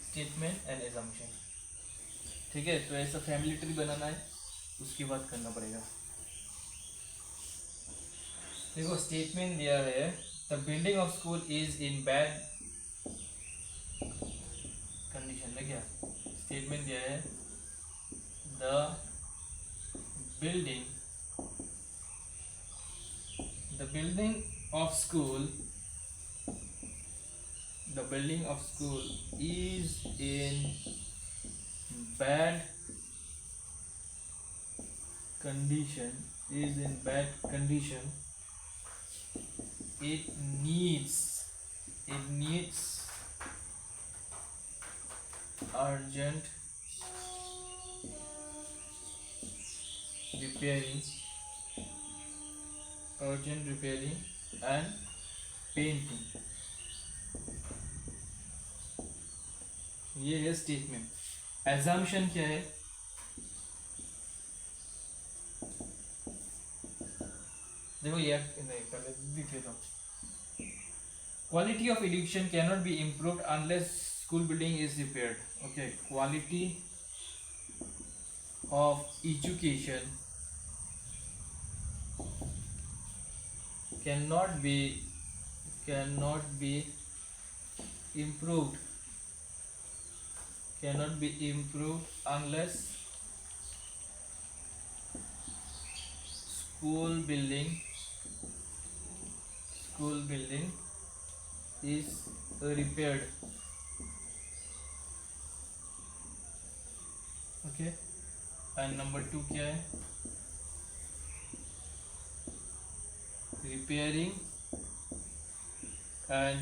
statement and assumption. ठीक है, तो ऐसा फैमिली ट्री बनाना है, उसके बाद करना पड़ेगा। देखो स्टेटमेंट दिया है, the building of school is in bad condition है क्या? स्टेटमेंट दिया है, the building of school is in bad condition, is in bad condition, it needs urgent repairing and painting. ये है स्टेटमेंट. एजम्पशन क्या है? देखो ये नहीं, पहले लिख लेता हूँ. Quality of education can not be improved unless school building is repaired. Okay, quality of education cannot be improved unless school building is repaired. Okay, and number 2 क्या है? repairing and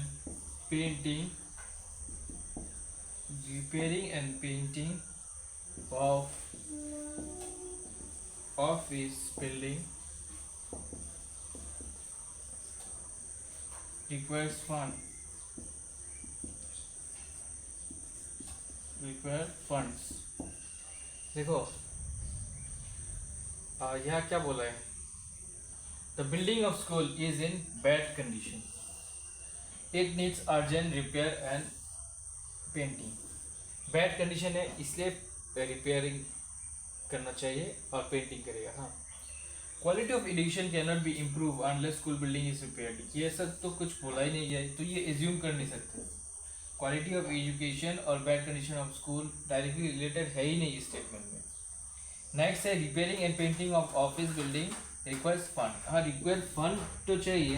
painting of office building require funds. देखो यहाँ क्या बोला है? The building of school is in bad condition. It needs urgent repair and painting. Bad condition है इसलिए रिपेयरिंग करना चाहिए और पेंटिंग करेगा. हाँ, quality of education can not be improve unless school building is repaired. ये सब तो कुछ बोला ही नहीं गया, तो ये एज्यूम कर नहीं सकते. क्वालिटी ऑफ एजुकेशन और bad condition of school directly related है ही नहीं इस स्टेटमेंट में. नेक्स्ट है repairing and painting of office building requires fund. हाँ, रिक्वायर फंड तो चाहिए,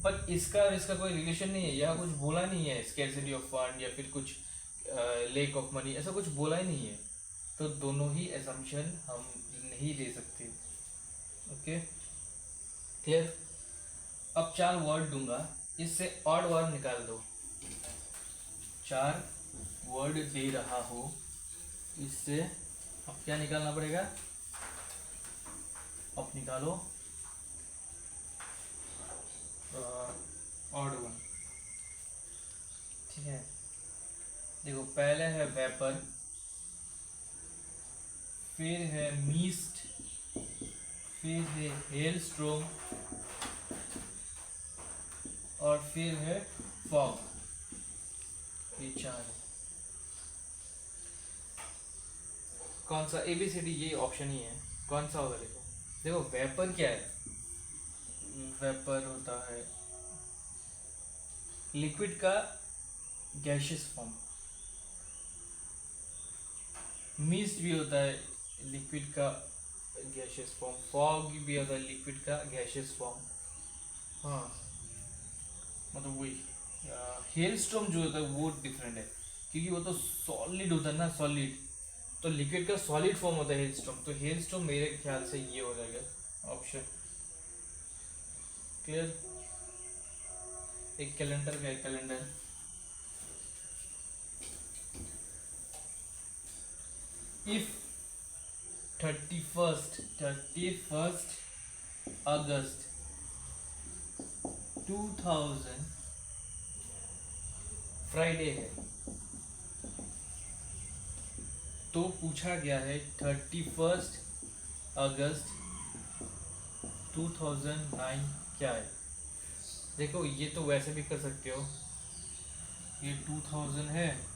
पर इसका कोई रिलेशन नहीं है. यहाँ कुछ बोला नहीं है स्कैर्सिटी ऑफ फंड या फिर कुछ लेक ऑफ मनी, ऐसा कुछ बोला ही नहीं है. तो दोनों ही असम्पशन हम नहीं दे सकते. Okay, clear. अब 4 वर्ड दूंगा, इससे ऑड वर्ड निकाल दो. 4 वर्ड दे रहा हो, इससे अब क्या निकालना पड़ेगा? अब निकालो ऑड वन. ठीक है, देखो पहले है वेपर, फिर है मिस्ट, फिर है हेलस्ट्रोम और फिर है फॉग. ये 4 है. कौन सा? ABCD ये ऑप्शन ही है. कौन सा होगा? देखो वेपर क्या है? वेपर होता है लिक्विड का गैशियस फॉर्म. मिस्ट भी होता है लिक्विड का गैशियस फॉर्म. फॉग भी होता है लिक्विड का गैशियस फॉर्म. हाँ, मतलब वही. हेलस्टॉर्म जो होता है वो डिफरेंट है, क्योंकि वो तो सॉलिड होता है ना, सॉलिड. तो लिक्विड का सॉलिड फॉर्म होता है हेलस्टॉर्म. तो हेलस्टॉर्म मेरे ख्याल से ये हो जाएगा ऑप्शन. क्लियर. एक कैलेंडर का calendar. If 31st August 2000 Friday है, तो पूछा गया है 31 अगस्त 2009 क्या है. देखो ये तो वैसे भी कर सकते हो. ये 2000 है,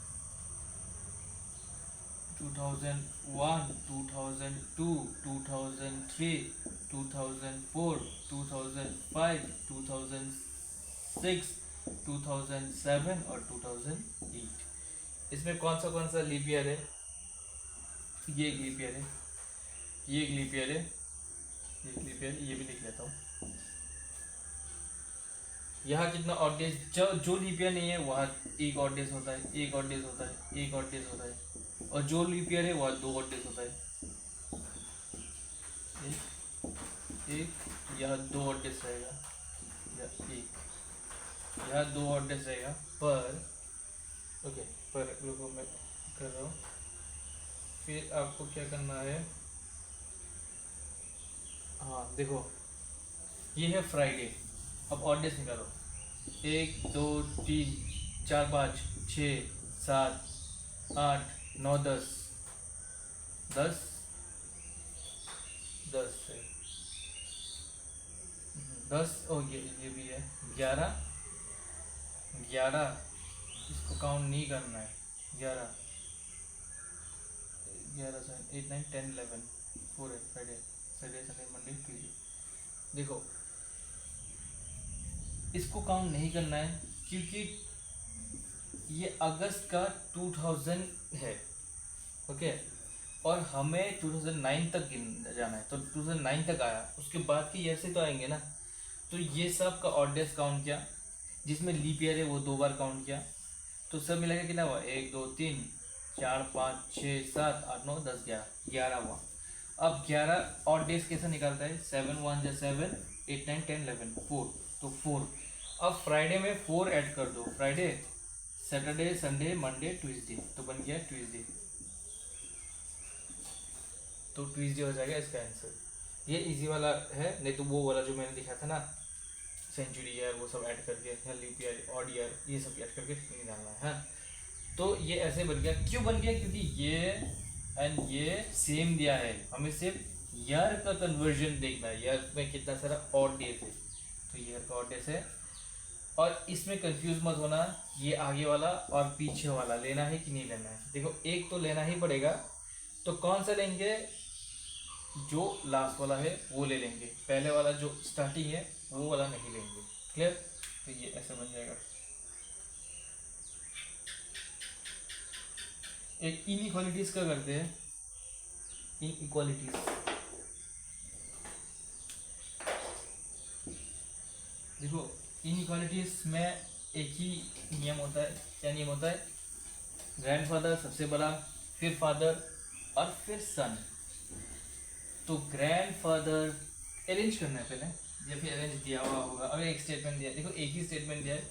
2001, 2002, 2003, 2004, 2005, 2006, 2007 और 2008. इसमें कौन सा लीप ईयर है? ये एक लीप ईयर है, ये एक लीप ईयर है, ये एक लीप ईयर. ये भी लिख लेता हूँ. यहाँ कितना ऑड डेज? जो लीप ईयर नहीं है वहाँ एक ऑड डेज होता है, एक ऑड डेज होता है, एक ऑड डेज होता है, और जो लीप ईयर है वो 2 ऑड डेज होता है। एक यह 2 ऑड डेज रहेगा, या एक यह 2 ऑड डेज रहेगा पर, ओके, पर लोगों में कर रहा हूँ। फिर आपको क्या करना है, हाँ देखो ये है फ्राइडे। अब ऑड डेज निकालो, 1 2 3 4 5 6 7 8 9 10 10 10 है, 10 और ये भी है 11 11, इसको काउंट नहीं करना है। 11 11 7 8 9 10 11 पूरे Friday Saturday Sunday Monday Tuesday. देखो इसको काउंट नहीं करना है क्योंकि ये अगस्त का 2000 है, ओके, और हमें 2009 तक जाना है, तो 2009 तक आया, उसके बाद के ईयर से तो आएंगे ना। तो ये सब का ऑड डेज काउंट किया, जिसमें लीप ईयर है वो 2 बार काउंट किया, तो सब मिला के कितना हुआ, 1 2 3 4 5 6 7 8 9 10 11 11 हुआ। अब 11 ऑड डेज कैसे निकालता है, 7 1 जा 7 8 9 10 11 4, तो 4। अब फ्राइडे में 4 ऐड कर दो, Friday Saturday Sunday Monday Tuesday, तो बन गया ट्यूसडे, तो ट्यूसडे हो जाएगा इसका आंसर। ये इजी वाला है, नहीं तो वो वाला जो मैंने दिखा था ना, सेंचुरी ईयर वो सब ऐड करके, या लीप ईयर ऑड ईयर ये सब ऐड करके नहीं डालना है, हाँ। तो ये ऐसे बन गया, क्यों बन गया, क्योंकि ये एंड ये सेम दिया है, हमें सिर्फ ईयर का कन्वर्जन देखना है, ईयर में कितना सारा ऑड डेज है, तो ईयर का ऑड डेज है। और इसमें कंफ्यूज मत होना, ये आगे वाला और पीछे वाला लेना है कि नहीं लेना है। देखो एक तो लेना ही पड़ेगा, तो कौन सा लेंगे, जो लास्ट वाला है वो ले लेंगे, पहले वाला जो स्टार्टिंग है वो वाला नहीं लेंगे, क्लियर। तो ये ऐसे बन जाएगा। एक इनइक्वालिटीज का करते हैं, इनइक्वालिटीज, देखो इनइक्वालिटीज में एक ही नियम होता है, क्या नियम होता है, ग्रैंडफादर सबसे बड़ा, फिर फादर और फिर सन। तो ग्रैंडफादर अरेंज करना है पहले, या फिर अरेंज दिया हुआ होगा, अगर एक स्टेटमेंट दिया, देखो एक ही स्टेटमेंट दिया है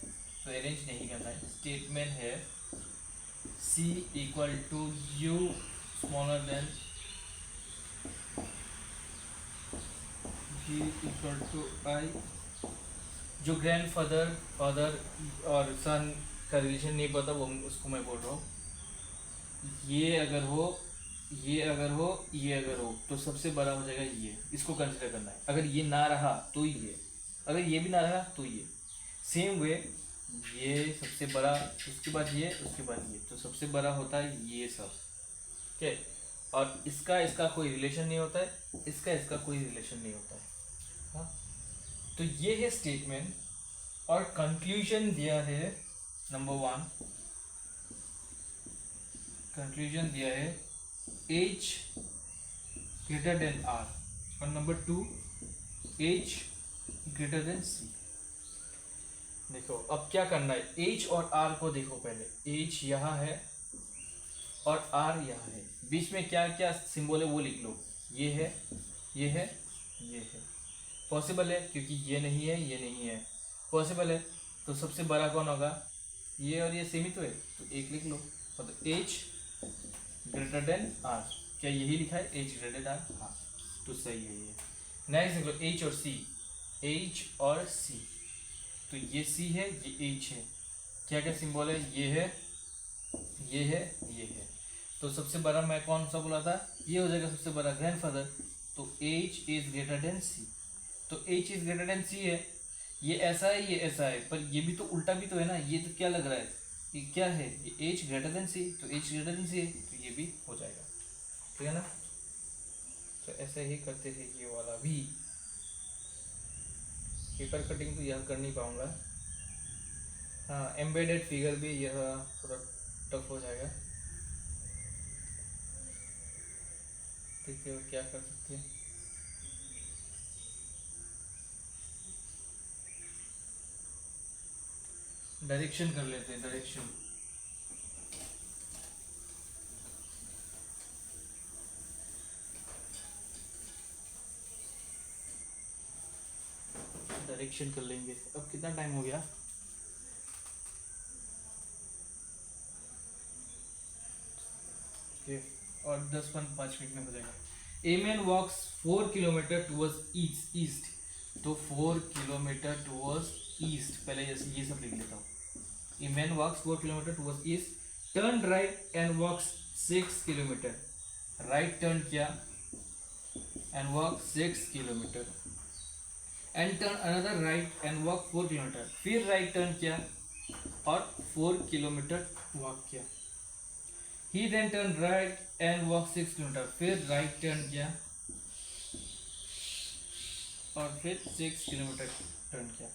तो अरेंज नहीं करना है। स्टेटमेंट है C equal to U smaller than G equal to I। जो ग्रैंडफादर फादर और सन का रिलेशन नहीं पता वो उसको मैं बोल रहा हूँ। ये अगर हो, ये अगर हो, ये अगर हो, तो सबसे बड़ा हो जाएगा ये, इसको कंसिडर करना है। अगर ये ना रहा तो ये, अगर ये भी ना रहा तो ये। सेम वे ये सबसे बड़ा, उसके बाद ये, उसके बाद ये, तो सबसे बड़ा होता है ये सब, ठीक है। और इसका इसका कोई रिलेशन नहीं होता है, इसका इसका कोई रिलेशन नहीं होता है, हाँ। तो ये है स्टेटमेंट, और कंक्लूजन दिया है नंबर 1, कंक्लूजन दिया है H ग्रेटर देन R, और number 2 H greater than C। देखो अब क्या करना है, H और R को देखो पहले, H यहाँ है और R यहाँ है, बीच में क्या क्या सिंबल है वो लिख लो, ये है, ये है, ये है। पॉसिबल है क्योंकि ये नहीं है, ये नहीं है, पॉसिबल है। तो सबसे बड़ा कौन होगा, ये और ये सेम ही तो है, तो एक लिख लो, मतलब H ग्रेटर देन R। क्या यही लिखा है, H ग्रेटर देन R, हाँ, तो सही है ये। नेक्स्ट देखो H और C, H और C, तो ये C है, ये H है, क्या क्या सिंबल है, ये है, ये है, ये है। तो सबसे बड़ा मैं कौन सा बोला था, ये हो जाएगा सबसे बड़ा ग्रैंडफादर, तो H is greater than C, तो H is greater than C है। ये ऐसा है, ये ऐसा है, पर ये भी तो उल्टा भी तो है ना, ये तो क्या लग रहा है, ये क्या है, ये H ग्रेटर देन C, तो H ग्रेटर देन C है, तो ये भी हो जाएगा, ठीक है ना। तो ऐसे ही करते थे ये वाला भी। पेपर कटिंग तो यह कर नहीं पाऊंगा, हाँ, एम्बेडेड फिगर भी यह थोड़ा टफ हो जाएगा। देखते हो क्या कर सकते हैं, डायरेक्शन कर लेते हैं, डायरेक्शन। डायरेक्शन कर लेंगे। अब कितना टाइम हो गया? ओके, और 5 मिनट में हो जाएगा। A man walks 4 kilometre towards east, तो 4 किलोमीटर टूवर्ड्स ईस्ट, पहले जैसे ये सब लिख लेता हूँ। A man walks 4 kilometre towards east, turn right and walks 6 kilometre, right turn किया and walk 6 kilometre, and turn another right and walk 4 kilometre, फिर राइट टर्न किया और 4 किलोमीटर वॉक किया। He then turn right and walk 6 kilometre, फिर राइट टर्न किया और फिर 6 किलोमीटर टर्न किया।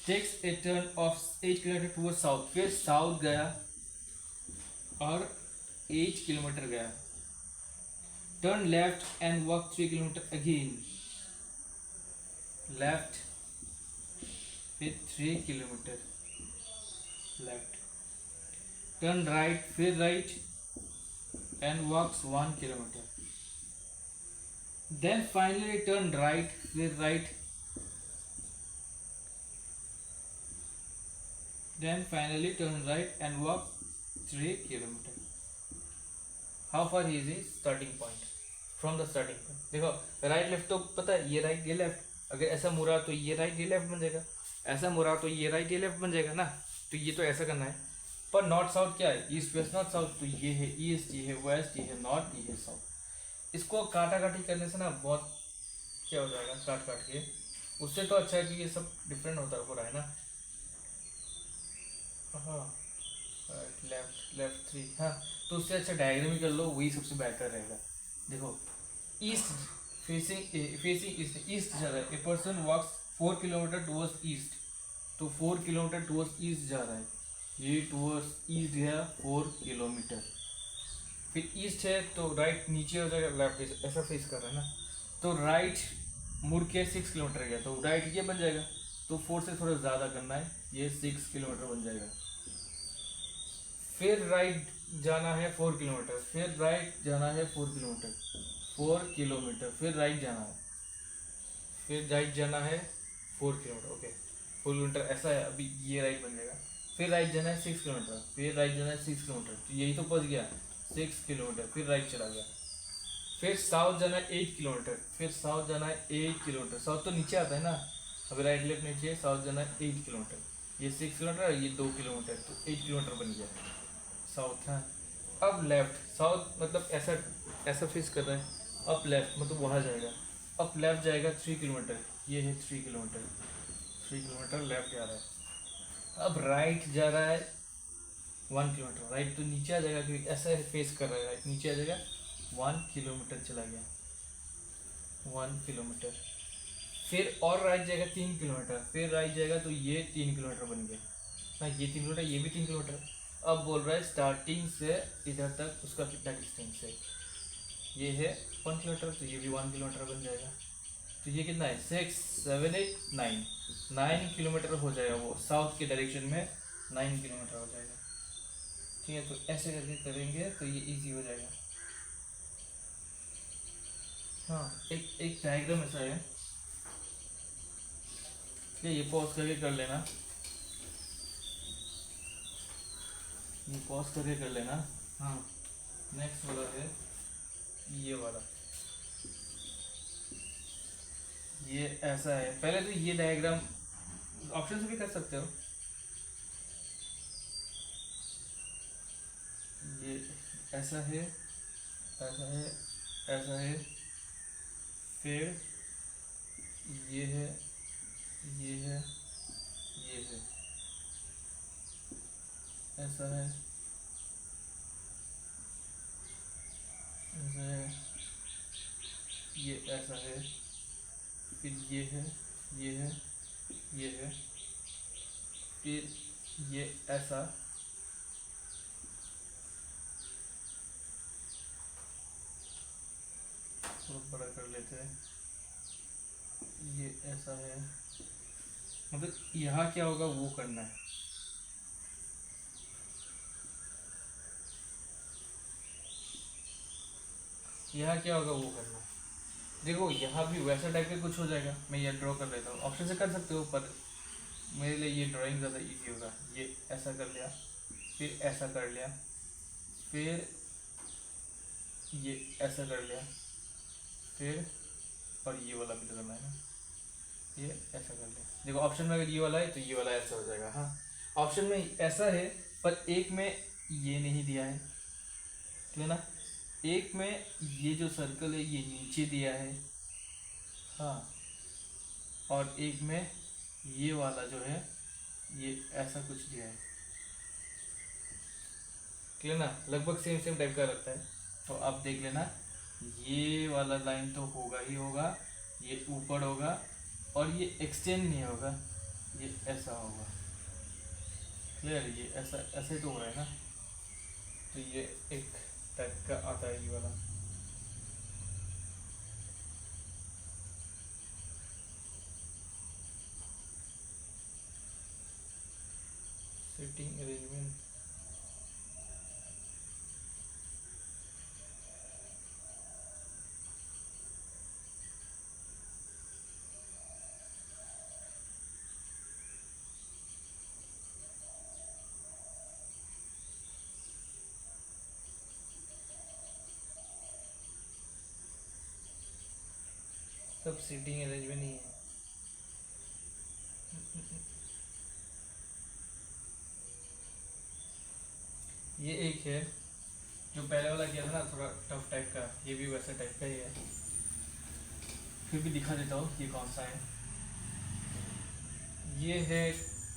Takes a turn of 8 kilometre toward south, फिर साउथ गया और 8 किलोमीटर गया। Turn left and walk 3 kilometre again, left फिर 3 किलोमीटर लेफ्ट। टर्न राइट, फिर right and walks 1 kilometre. Then finally turn right, फिर right, then finally turn right and walk 3 kilometer. How far is his starting point? From the starting point, देखो राइट लेफ्ट तो पता है, ये राइट ये लेफ्ट, अगर ऐसा मुड़ा तो ये राइट ये लेफ्ट बन जाएगा, ऐसा मुड़ा तो ये राइट ये लेफ्ट बन जाएगा ना। तो ये तो ऐसा करना है, पर नॉर्थ साउथ क्या है? ईस्ट वेस्ट नॉर्थ साउथ, तो ये है ईस्ट, ये है वेस्ट, ये है नॉर्थ, ये है साउथ। इसको काटा काटी करने से ना बहुत क्या हो जाएगा, काट काट के, उससे तो अच्छा है कि ये सब डिफरेंट होता हो रहा है ना। हाँ, राइट लेफ्ट लेफ्ट 3, हाँ, तो उससे अच्छा डायग्राम ही कर लो, वही सबसे बेटर रहेगा। देखो ईस्ट फेसिंग ईस्ट जा रहा है, a person walks 4 kilometre towards east, तो 4 किलोमीटर टूवर्ड्स ईस्ट जा रहा है, ये टूवर्ड्स ईस्ट गया 4 किलोमीटर। फिर ईस्ट है तो राइट नीचे हो जाएगा, लेफ्ट ऐसा फेस कर रहा है ना, तो राइट मुड़ के 6 किलोमीटर गया, तो राइट ये बन जाएगा, तो 4 से थोड़ा ज़्यादा करना है, ये 6 किलोमीटर बन जाएगा। फिर राइट जाना है 4 किलोमीटर, फिर राइट जाना है 4 किलोमीटर, 4 किलोमीटर, फिर राइट जाना है, फिर राइट जाना है 4 किलोमीटर। ओके 4 किलोमीटर ऐसा है, अभी ये राइट बन जाएगा। फिर राइट जाना है 6 किलोमीटर, फिर राइट जाना है 6 किलोमीटर, तो यही तो बच गया 6 किलोमीटर, फिर राइट चला गया। फिर साउथ जाना है 8 किलोमीटर, फिर साउथ जाना है 8 किलोमीटर, साउथ तो नीचे आता है ना, अभी राइट लेफ्ट नीचे, साउथ जाना है 8 किलोमीटर, ये 6 किलोमीटर, ये 2 किलोमीटर, तो 8 किलोमीटर बन गया साउथ है। अब लेफ्ट, साउथ मतलब ऐसा ऐसा फेस कर रहा है, अप लेफ्ट मतलब वहाँ जाएगा, अप लेफ्ट जाएगा 3 किलोमीटर, ये है 3 किलोमीटर, 3 किलोमीटर लेफ्ट जा रहा है। अब राइट जा रहा है 1 किलोमीटर, राइट तो नीचे आ जाएगा क्योंकि ऐसा फेस कर रहा है, राइट नीचे आ जाएगा, 1 किलोमीटर चला गया, 1 किलोमीटर। फिर और राइट जाएगा 3 किलोमीटर, फिर राइट जाएगा तो ये 3 किलोमीटर बन गया ना, ये 3 किलोमीटर, ये भी 3 किलोमीटर। अब बोल रहा है स्टार्टिंग से इधर तक उसका कितना डिस्टेंस है, ये है 1 किलोमीटर, तो ये भी 1 किलोमीटर बन जाएगा। तो ये कितना है 6 7 8 9 किलोमीटर हो जाएगा, वो साउथ के डायरेक्शन में 9 किलोमीटर हो जाएगा। ठीक है, तो ऐसे करके करेंगे तो ये इजी हो जाएगा। हाँ, एक डायग्राम ऐसा है, ये पॉज करके कर लेना, ये पॉज करके कर लेना। हाँ, नेक्स्ट वाला है ये वाला, ये ऐसा है। पहले तो ये डायग्राम ऑप्शन से भी कर सकते हो, ये ऐसा है, ऐसा है, ऐसा है, फिर ये है, ये है, ये है, ऐसा है, ऐसा है, ये ऐसा है, फिर ये है, ये है, ये है, फिर ये ऐसा, थोड़ा बड़ा कर लेते हैं, ये ऐसा है, मतलब यहाँ क्या होगा वो करना है। यहाँ क्या होगा वो करना है, देखो यहाँ भी वैसा टाइप का कुछ हो जाएगा, मैं ये ड्रॉ कर लेता हूँ, ऑप्शन से कर सकते हो पर मेरे लिए ये ड्राइंग ज़्यादा इजी होगा। ये ऐसा कर लिया, फिर ऐसा कर लिया, फिर ये ऐसा कर लिया, फिर और ये वाला भी तो करना है ना, ये ऐसा कर लिया। देखो ऑप्शन में अगर ये वाला है तो ये वाला ऐसा हो जाएगा। हाँ ऑप्शन में ऐसा है पर एक में ये नहीं दिया है, ठीक है ना, एक में ये जो सर्कल है ये नीचे दिया है, हाँ, और एक में ये वाला जो है ये ऐसा कुछ दिया है, ठीक है ना, लगभग सेम सेम टाइप का लगता है। तो आप देख लेना, ये वाला लाइन तो होगा ही होगा, ये ऊपर होगा और ये एक्सटेंड नहीं होगा, ये ऐसा होगा, क्लियर, ये ऐसा ऐसे तो हो रहा है ना, तो ये एक टाइप का आता है ये वाला। सेटिंग अरेंजमेंट, सब सीटिंग अरेंजमेंट ही है। ये एक है जो पहले वाला किया था ना थोड़ा टफ टाइप का, ये भी वैसे टाइप का ही है, फिर भी दिखा देता हूँ ये कौन सा है। ये है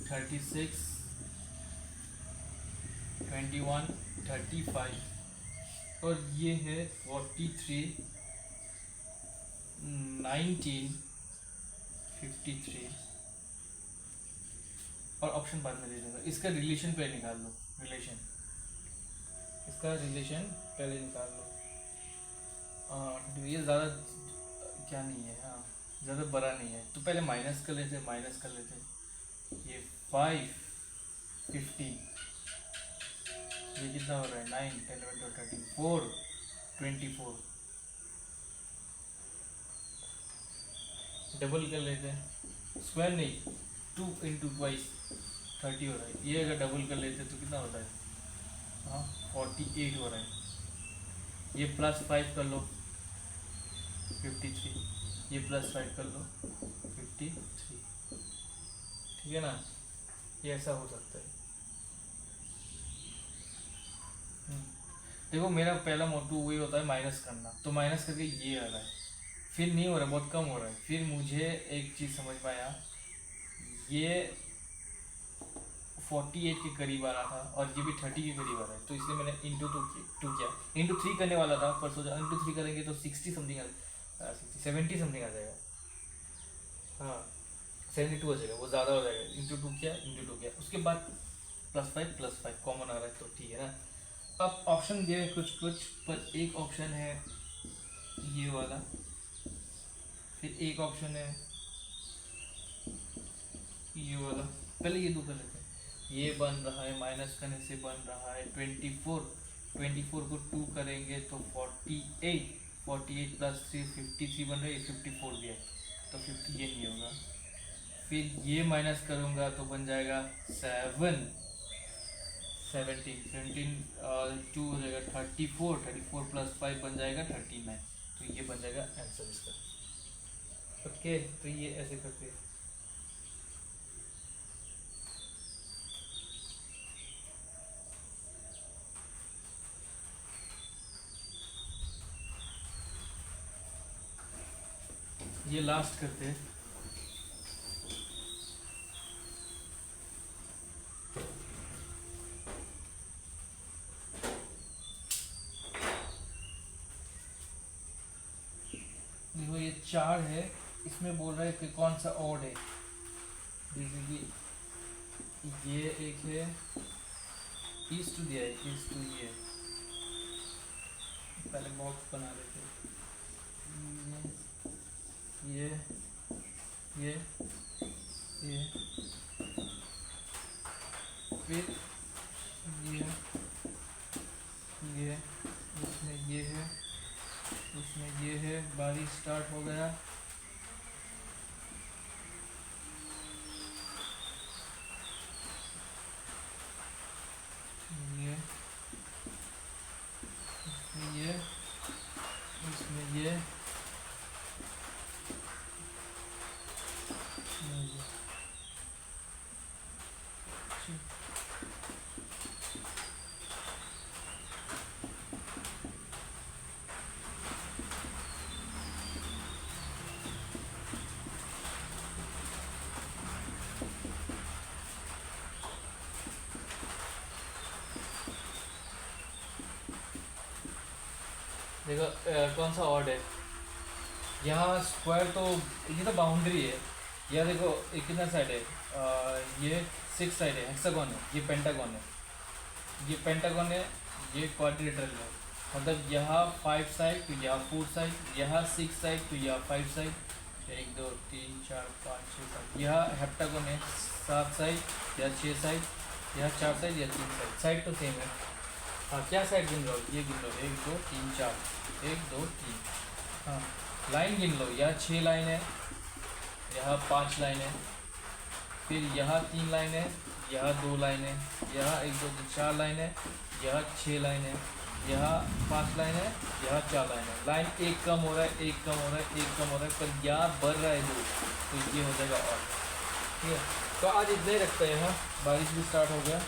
36, 21, 35 और ये है 43, 19, 53 और ऑप्शन बाद में दे दूंगा। इसका रिलेशन पहले निकाल लो, रिलेशन, इसका रिलेशन पहले निकाल लो। ये ज़्यादा क्या नहीं है, हाँ ज़्यादा बड़ा नहीं है, तो पहले माइनस कर लेते, माइनस कर लेते। ये 5, 50, ये कितना हो रहा है 9, 10, 11, 13, 4, 24, डबल कर लेते हैं, स्क्वायर नहीं, 2 इंटू ट्वाइस 30 हो रहा है, ये अगर डबल कर लेते तो कितना होता है, हाँ 48 हो रहा है। ये +5 कर लो 53, ये +5 कर लो 53, ठीक है ना, ये ऐसा हो सकता है। देखो मेरा पहला मोटू वही होता है माइनस करना, तो माइनस करके ये आ रहा है, फिर नहीं हो रहा, बहुत कम हो रहा है, फिर मुझे एक चीज़ समझ में आया, ये 48 के करीब आ रहा था और ये भी 30 के करीब आ रहा है, तो इसलिए मैंने इंटू टू किया, इंटू 3 करने वाला था पर सोचा इंटू 3 करेंगे तो 60 समथिंग 70 समथिंग आ जाएगा, हाँ 72 हो जाएगा, वो ज़्यादा हो जाएगा, इंटू टू किया, उसके बाद +5 कॉमन आ रहा है तो ठीक है ना। अब ऑप्शन दिए कुछ कुछ, पर एक ऑप्शन है ये वाला, फिर एक ऑप्शन है ये वाला, पहले ये दो कर लेते हैं। ये बन रहा है माइनस करने से बन रहा है 24 को 2 करेंगे तो 48, 48 + 3 53 बन रहा है, 54 भी है तो 50 ये नहीं होगा, फिर ये माइनस करूँगा तो बन जाएगा 7, 17, 2 हो जाएगा 34, 34 + 5 बन जाएगा 39, तो ये बन जाएगा आंसर इसका। ओके तो ये ऐसे करते हैं। ये लास्ट करते हैं। देखो ये 4 है, इसमें बोल रहा है कि कौन सा ऑड है, जैसे कि ये एक है, ईस्ट टू दिया है, ईस्ट टू ये, पहले बॉक्स बना लेते हैं, ये ये ये फिर ये इसमें ये है, इसमें ये है, बारिश स्टार्ट हो गया। ये इसमें ये, इसमें ये, देखो कौन सा ऑड है यहाँ। स्क्वायर तो ये तो बाउंड्री है। यह देखो ये कितना साइड है, ये 6 साइड है, हेक्सागोन है, ये पेंटागन है, ये पेंटागन है, ये क्वाड्रिलेटरल है। मतलब यहाँ 5 साइड तो यहाँ 4 साइड, यहाँ 6 साइड तो यहाँ 5 साइड, 1 2 3 4 5 6 7। यहाँ हेप्टागन है, 7 साइड, यहाँ 6 साइड, यहाँ 4 साइड, यहाँ 3 साइड। साइड तो सेम है। हाँ क्या साइड गिन लो, ये गिन लो 1 2 3 4, 1 2 3। हाँ लाइन गिन लो, यहाँ 6 लाइन है, यहाँ 5 लाइन है, फिर यहाँ 3 लाइन है, यहाँ 2 लाइन है, यहाँ 1 2 3 4 लाइन है, यहाँ 6 लाइन है, यहाँ 5 लाइन है, यहाँ 4 लाइन है। लाइन एक कम हो रहा है, एक कम हो रहा है, एक कम हो रहा है, पर यहाँ बढ़ रहा है 2, तो ये हो जाएगा और। ठीक है, तो आज इतना ही रखते हैं। हाँ बारिश भी स्टार्ट हो गया।